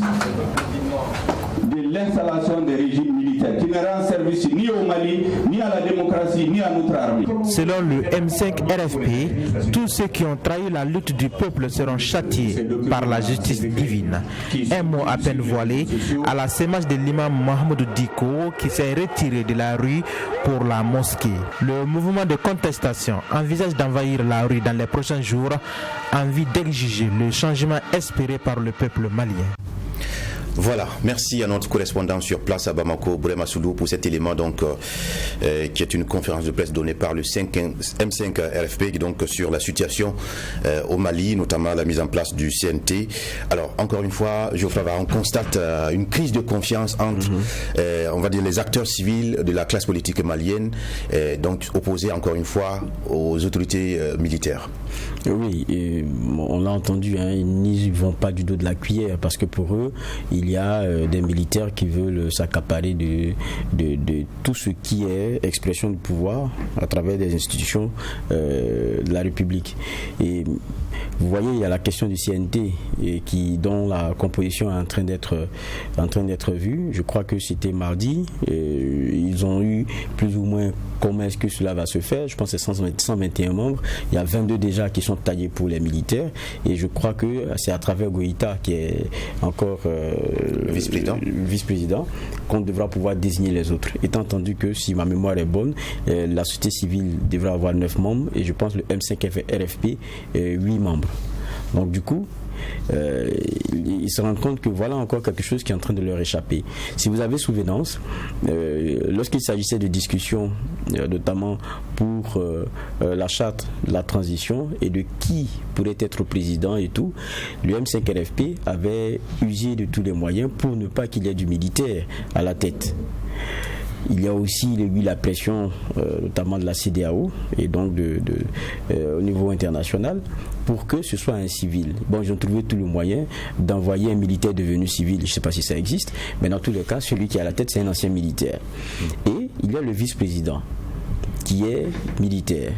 de l'installation des régimes militaires qui ne rendent service ni au Mali, ni à la démocratie, ni à notre armée. Selon le M5 RFP, tous ceux qui ont trahi la lutte du peuple seront châtiés par la justice divine. Un mot à peine voilé à la sémence de l'imam Mohamed Diko qui s'est retiré de la rue pour la mosquée. Le mouvement de contestation envisage d'envahir la rue dans les prochains jours en vue d'exiger le changement espéré par le peuple malien. Voilà, merci à notre correspondant sur place à Bamako, Bourema Soulou, pour cet élément donc, qui est une conférence de presse donnée par le M5 RFP donc, sur la situation au Mali, notamment la mise en place du CNT. Alors, encore une fois, Geoffroy, on constate une crise de confiance entre, on va dire, les acteurs civils de la classe politique malienne, donc opposés encore une fois aux autorités militaires. Oui, et on l'a entendu, hein, ils n'y vont pas du dos de la cuillère parce que pour eux, il y a des militaires qui veulent s'accaparer de tout ce qui est expression du pouvoir à travers des institutions de la République. Et vous voyez, il y a la question du CNT dont la composition est en train d'être vue. Je crois que c'était mardi. Ils ont eu plus ou moins comment est-ce que cela va se faire. Je pense que c'est 121 membres. Il y a 22 déjà qui sont taillés pour les militaires. Et je crois que c'est à travers Goïta qui est encore le vice-président qu'on devra pouvoir désigner les autres. Étant entendu que si ma mémoire est bonne, la société civile devra avoir 9 membres et je pense le M5 RFP 8 membres. Donc du coup, ils se rendent compte que voilà encore quelque chose qui est en train de leur échapper. Si vous avez souvenance, lorsqu'il s'agissait de discussions, notamment pour la charte de la transition et de qui pourrait être président et tout, le M5 RFP avait usé de tous les moyens pour ne pas qu'il y ait du militaire à la tête. Il y a aussi eu la pression notamment de la CEDEAO et donc au niveau international pour que ce soit un civil. Bon, ils ont trouvé tout le moyen d'envoyer un militaire devenu civil, je ne sais pas si ça existe, mais dans tous les cas, celui qui est à la tête, c'est un ancien militaire. Et il y a le vice-président qui est militaire.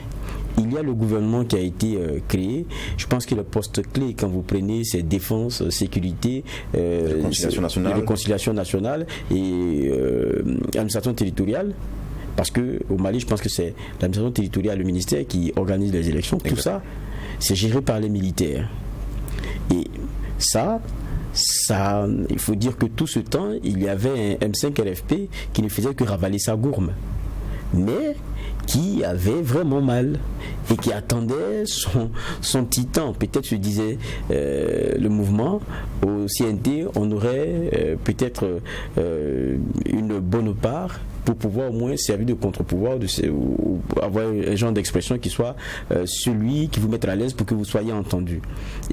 Il y a le gouvernement qui a été créé. Je pense que le poste clé, quand vous prenez, c'est défense, sécurité, réconciliation nationale et administration territoriale. Parce qu'au Mali, je pense que c'est l'administration territoriale, le ministère qui organise les élections. Tout ça, c'est géré par les militaires. Et ça, il faut dire que tout ce temps, il y avait un M5 RFP qui ne faisait que ravaler sa gourme. Mais qui avait vraiment mal et qui attendait son titan. Peut-être se disait le mouvement au CNT, on aurait peut-être une bonne part pour pouvoir au moins servir de contre-pouvoir ou avoir un genre d'expression qui soit celui qui vous mette à l'aise pour que vous soyez entendu.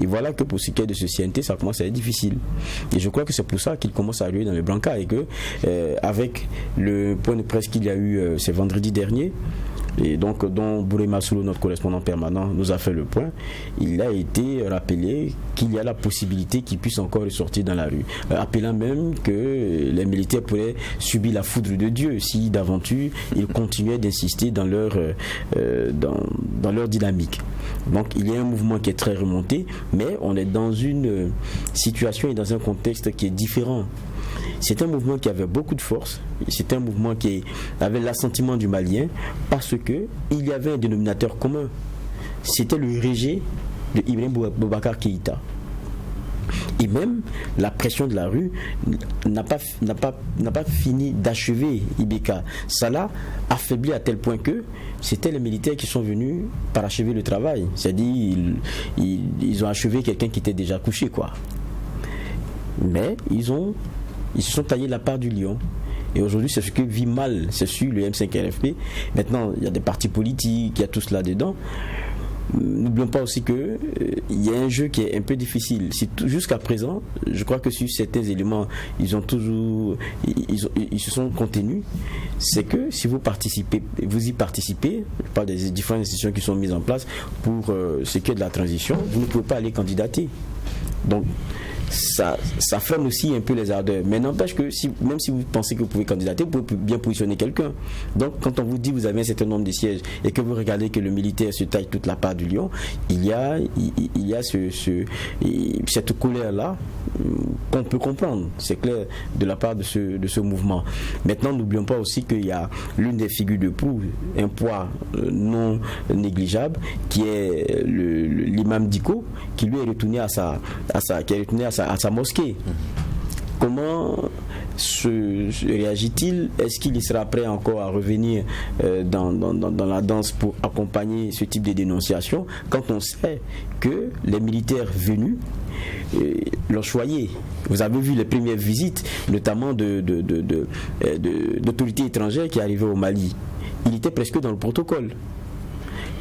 Et voilà que pour ce qui est de ce CNT, ça commence à être difficile. Et je crois que c'est pour ça qu'il commence à arriver dans les brancards et que avec le point de presse qu'il y a eu ce vendredi dernier, et donc dont Bourema Soulou, notre correspondant permanent, nous a fait le point, il a été rappelé qu'il y a la possibilité qu'ils puissent encore ressortir dans la rue, appelant même que les militaires pourraient subir la foudre de Dieu si d'aventure ils continuaient d'insister dans leur dynamique. Donc il y a un mouvement qui est très remonté, mais on est dans une situation et dans un contexte qui est différent. C'est un mouvement qui avait beaucoup de force, c'est un mouvement qui avait l'assentiment du Malien parce qu'il y avait un dénominateur commun. C'était le rejet de Ibrahim Boubacar Keïta. Et même la pression de la rue n'a pas fini d'achever Ibeka. Ça l'a affaibli à tel point que c'était les militaires qui sont venus parachever le travail. C'est-à-dire ils ont achevé quelqu'un qui était déjà couché, quoi. Mais ils se sont taillés la part du lion. Et aujourd'hui, c'est ce que vit mal, c'est sur le M5 RFP. Maintenant, il y a des partis politiques, il y a tout cela dedans. N'oublions pas aussi qu'il y a un jeu qui est un peu difficile. Jusqu'à présent, je crois que sur certains éléments, ils se sont contenus. C'est que si vous y participez, je parle des différentes institutions qui sont mises en place pour ce qui est de la transition, vous ne pouvez pas aller candidater. Donc, ça freine aussi un peu les ardeurs. Mais n'empêche que même si vous pensez que vous pouvez candidater, vous pouvez bien positionner quelqu'un. Donc quand on vous dit que vous avez un certain nombre de sièges et que vous regardez que le militaire se taille toute la part du lion, il y a cette colère-là qu'on peut comprendre, c'est clair, de la part de ce mouvement. Maintenant, n'oublions pas aussi qu'il y a l'une des figures de proue, un poids non négligeable, qui est l'imam Diko, qui lui est retourné à sa mosquée. Comment réagit-il? Est-ce qu'il sera prêt encore à revenir dans la danse pour accompagner ce type de dénonciation quand on sait que les militaires venus l'ont choyé? Vous avez vu les premières visites, notamment d'autorités étrangères qui arrivaient au Mali. Il était presque dans le protocole.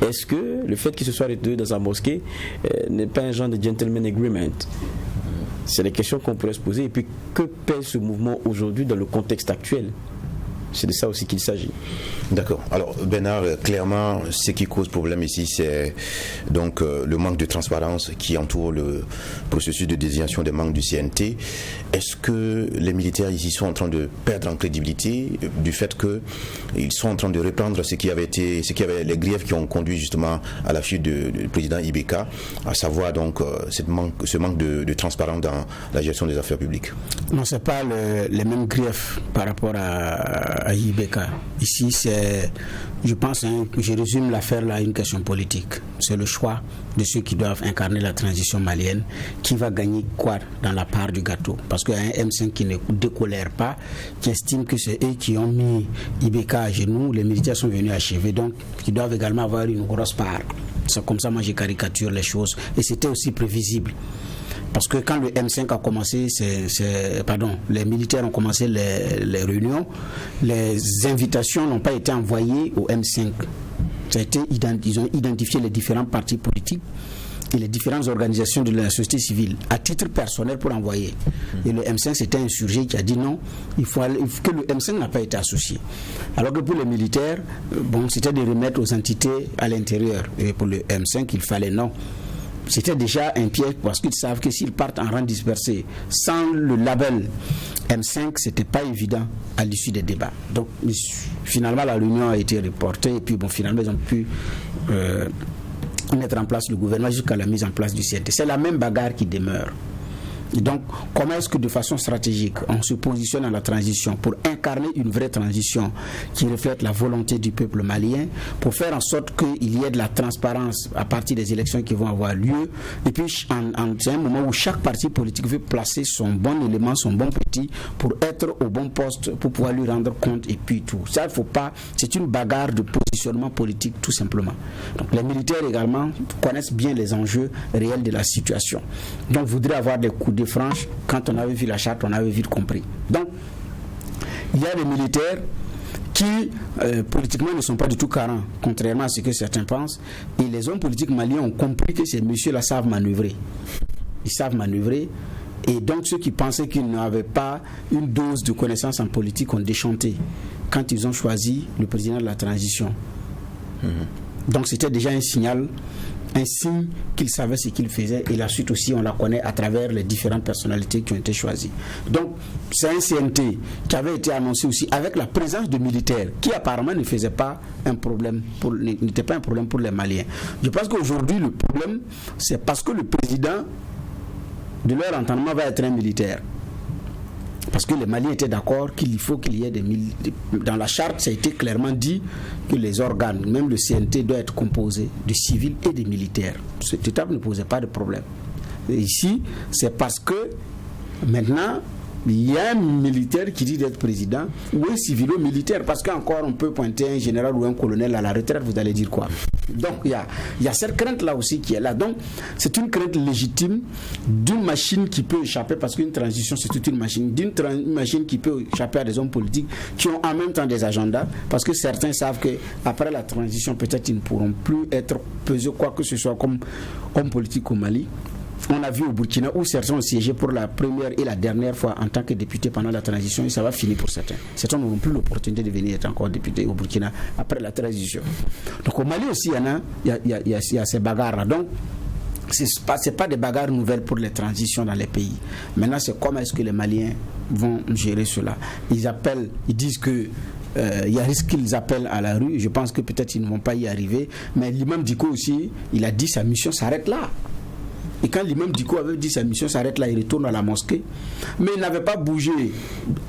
Est-ce que le fait qu'il se soit retrouvé dans sa mosquée n'est pas un genre de gentleman agreement? C'est les questions qu'on pourrait se poser. Et puis, que pèse ce mouvement aujourd'hui dans le contexte actuel? C'est de ça aussi qu'il s'agit. D'accord. Alors, Bernard, clairement, ce qui cause problème ici, c'est donc le manque de transparence qui entoure le processus de désignation des membres du CNT. Est-ce que les militaires ici sont en train de perdre en crédibilité du fait qu'ils sont en train de reprendre ce qui avait les griefs qui ont conduit justement à la chute du président Ibeka, à savoir donc ce manque de transparence dans la gestion des affaires publiques? Non, c'est pas les mêmes griefs par rapport à Ibeka. Ici, je pense, je résume l'affaire là à une question politique. C'est le choix de ceux qui doivent incarner la transition malienne qui va gagner quoi dans la part du gâteau. Parce qu'il y a un M5 qui ne décolère pas, qui estime que c'est eux qui ont mis Ibeka à genoux, les militaires sont venus achever, donc ils doivent également avoir une grosse part. C'est comme ça, moi, je caricature les choses. Et c'était aussi prévisible. Parce que quand le M5 a commencé, les militaires ont commencé les réunions, les invitations n'ont pas été envoyées au M5. Ils ont identifié les différents partis politiques et les différentes organisations de la société civile à titre personnel pour envoyer. Et le M5 c'était un sujet qui a dit non, il faut que le M5 n'a pas été associé. Alors que pour les militaires, c'était de remettre aux entités à l'intérieur. Et pour le M5, il fallait non. C'était déjà un piège parce qu'ils savent que s'ils partent en rang dispersé sans le label M5, c'était pas évident à l'issue des débats. Donc finalement la réunion a été reportée et puis finalement ils ont pu mettre en place le gouvernement jusqu'à la mise en place du CNT. C'est la même bagarre qui demeure. Et donc, comment est-ce que de façon stratégique, on se positionne à la transition pour incarner une vraie transition qui reflète la volonté du peuple malien, pour faire en sorte qu'il y ait de la transparence à partir des élections qui vont avoir lieu. Et puis, c'est un moment où chaque parti politique veut placer son bon élément, son bon petit, pour être au bon poste, pour pouvoir lui rendre compte et puis tout. Ça, il ne faut pas. C'est une bagarre de positionnement politique, tout simplement. Donc, les militaires également connaissent bien les enjeux réels de la situation. Donc, voudraient avoir des coups de franche. Quand on avait vu la charte, on avait vite compris. Donc, il y a des militaires qui, politiquement, ne sont pas du tout carents, contrairement à ce que certains pensent. Et les hommes politiques maliens ont compris que ces messieurs-là savent manœuvrer. Ils savent manœuvrer. Et donc, ceux qui pensaient qu'ils n'avaient pas une dose de connaissance en politique ont déchanté quand ils ont choisi le président de la transition. Donc, c'était déjà un signe qu'il savait ce qu'il faisait, et la suite aussi on la connaît à travers les différentes personnalités qui ont été choisies. Donc c'est un CNT qui avait été annoncé aussi avec la présence de militaires qui apparemment ne faisait pas un problème n'était pas un problème pour les Maliens. Je pense qu'aujourd'hui le problème c'est parce que le président de leur entendement va être un militaire. Parce que les Maliens étaient d'accord qu'il faut qu'il y ait dans la charte, ça a été clairement dit que les organes, même le CNT, doit être composé de civils et de militaires. Cette étape ne posait pas de problème. Et ici, c'est parce que maintenant, il y a un militaire qui dit d'être président ou un civilo-militaire, parce qu'encore on peut pointer un général ou un colonel à la retraite, vous allez dire quoi? Donc il y a cette crainte là aussi qui est là. Donc c'est une crainte légitime d'une machine qui peut échapper, parce qu'une transition c'est toute une machine, d'une machine qui peut échapper à des hommes politiques qui ont en même temps des agendas, parce que certains savent qu'après la transition peut-être ils ne pourront plus être pesés quoi que ce soit comme homme politique au Mali. On a vu au Burkina où certains ont siégé pour la première et la dernière fois en tant que député pendant la transition, et ça va finir pour certains. Certains n'auront plus l'opportunité de venir être encore député au Burkina après la transition. Donc au Mali aussi, il y a ces bagarres-là. Donc c'est pas des bagarres nouvelles pour les transitions dans les pays. Maintenant, c'est comment est-ce que les Maliens vont gérer cela. Ils disent que il y a risque qu'ils appellent à la rue. Je pense que peut-être ils ne vont pas y arriver. Mais l'imam Diko aussi, il a dit sa mission s'arrête là. Et quand l'imam Diko avait dit sa mission s'arrête là, il retourne à la mosquée. Mais il n'avait pas bougé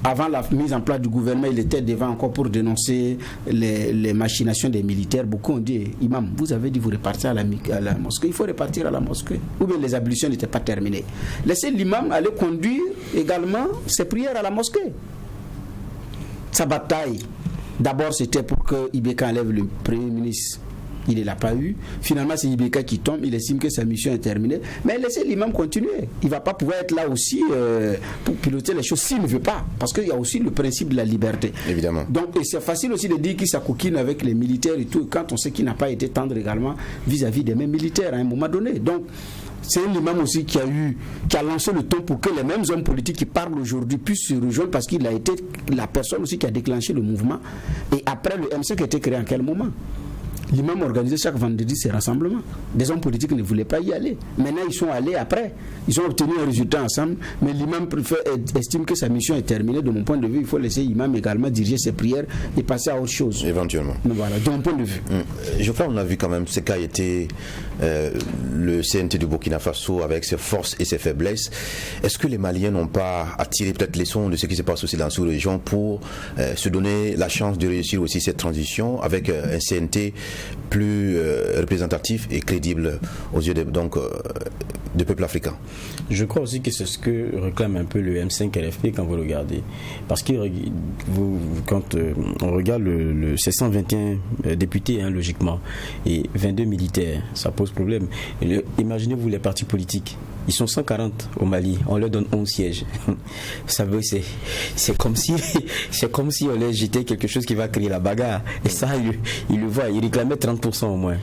avant la mise en place du gouvernement. Il était devant encore pour dénoncer les machinations des militaires. Beaucoup ont dit, imam, vous avez dit vous repartir à la mosquée. Il faut repartir à la mosquée. Ou bien les ablutions n'étaient pas terminées. Laissez l'imam aller conduire également ses prières à la mosquée. Sa bataille, d'abord c'était pour que Ibeka enlève le premier ministre. Il ne l'a pas eu. Finalement, c'est Ibeka qui tombe. Il estime que sa mission est terminée. Mais laissez l'imam continuer. Il ne va pas pouvoir être là aussi pour piloter les choses s'il ne veut pas. Parce qu'il y a aussi le principe de la liberté. Évidemment. Donc, et c'est facile aussi de dire qu'il s'acoquine avec les militaires et tout, quand on sait qu'il n'a pas été tendre également vis-à-vis des mêmes militaires à un moment donné. Donc, c'est un imam aussi qui a lancé le ton pour que les mêmes hommes politiques qui parlent aujourd'hui puissent se rejoindre, parce qu'il a été la personne aussi qui a déclenché le mouvement. Et après, le M5 a été créé en quel moment? L'imam organisait chaque vendredi ces rassemblements. Des hommes politiques ne voulaient pas y aller. Maintenant, ils sont allés après. Ils ont obtenu un résultat ensemble. Mais l'imam estime que sa mission est terminée. De mon point de vue, il faut laisser l'imam également diriger ses prières et passer à autre chose. Éventuellement. Donc voilà, de mon point de vue. Je crois qu'on a vu quand même ce qu'a été le CNT du Burkina Faso avec ses forces et ses faiblesses. Est-ce que les Maliens n'ont pas attiré peut-être leçon de ce qui se passe aussi dans la sous-région pour se donner la chance de réussir aussi cette transition avec un CNT plus représentatif et crédible aux yeux de peuple africain? Je crois aussi que c'est ce que réclame un peu le M5 RFP quand vous regardez. Parce que quand on regarde c'est 121 députés, hein, logiquement, et 22 militaires, ça pose problème. Imaginez-vous les partis politiques. Ils sont 140 au Mali, on leur donne 11 sièges. Ça veut, c'est comme si on leur jetait quelque chose qui va créer la bagarre. Et ça, ils le voient, ils réclamaient 30% au moins.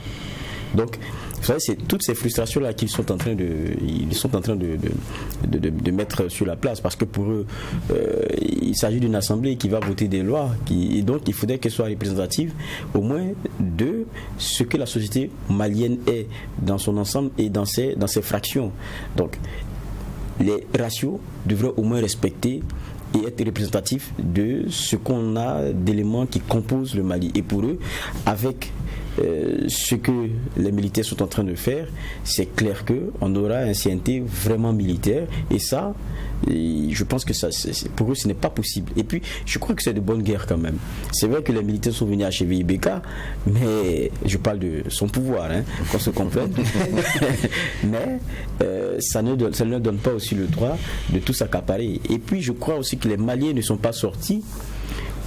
Donc, vous savez, c'est toutes ces frustrations-là qu'ils sont en train de mettre sur la place, parce que pour eux, il s'agit d'une assemblée qui va voter des lois, et donc il faudrait qu'elle soit représentative au moins de ce que la société malienne est dans son ensemble et dans ses fractions. Donc, les ratios devraient au moins respecter et être représentatifs de ce qu'on a d'éléments qui composent le Mali. Et pour eux, avec ce que les militaires sont en train de faire, c'est clair qu'on aura un CNT vraiment militaire, et ça, je pense que ça, pour eux ce n'est pas possible. Et puis je crois que c'est de bonne guerre quand même. C'est vrai que les militaires sont venus achever Ibeka, mais je parle de son pouvoir, hein, qu'on se comprenne. Mais ça ne leur donne pas aussi le droit de tout s'accaparer. Et puis je crois aussi que les Maliens ne sont pas sortis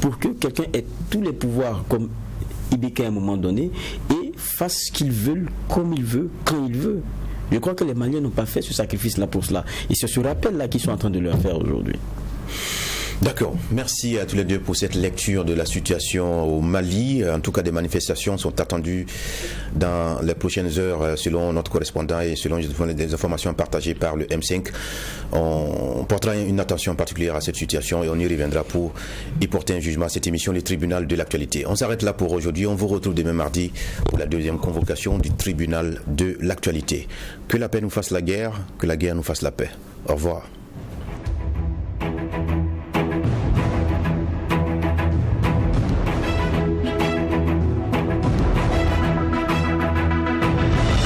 pour que quelqu'un ait tous les pouvoirs comme Ibeka à un moment donné et fasse ce qu'il veut, comme il veut, quand il veut. Je crois que les Maliens n'ont pas fait ce sacrifice-là pour cela. Et c'est ce rappel-là qu'ils sont en train de leur faire aujourd'hui. D'accord. Merci à tous les deux pour cette lecture de la situation au Mali. En tout cas, des manifestations sont attendues dans les prochaines heures selon notre correspondant et selon les informations partagées par le M5. On portera une attention particulière à cette situation et on y reviendra pour y porter un jugement à cette émission, le tribunal de l'actualité. On s'arrête là pour aujourd'hui. On vous retrouve demain mardi pour la deuxième convocation du tribunal de l'actualité. Que la paix nous fasse la guerre, que la guerre nous fasse la paix. Au revoir.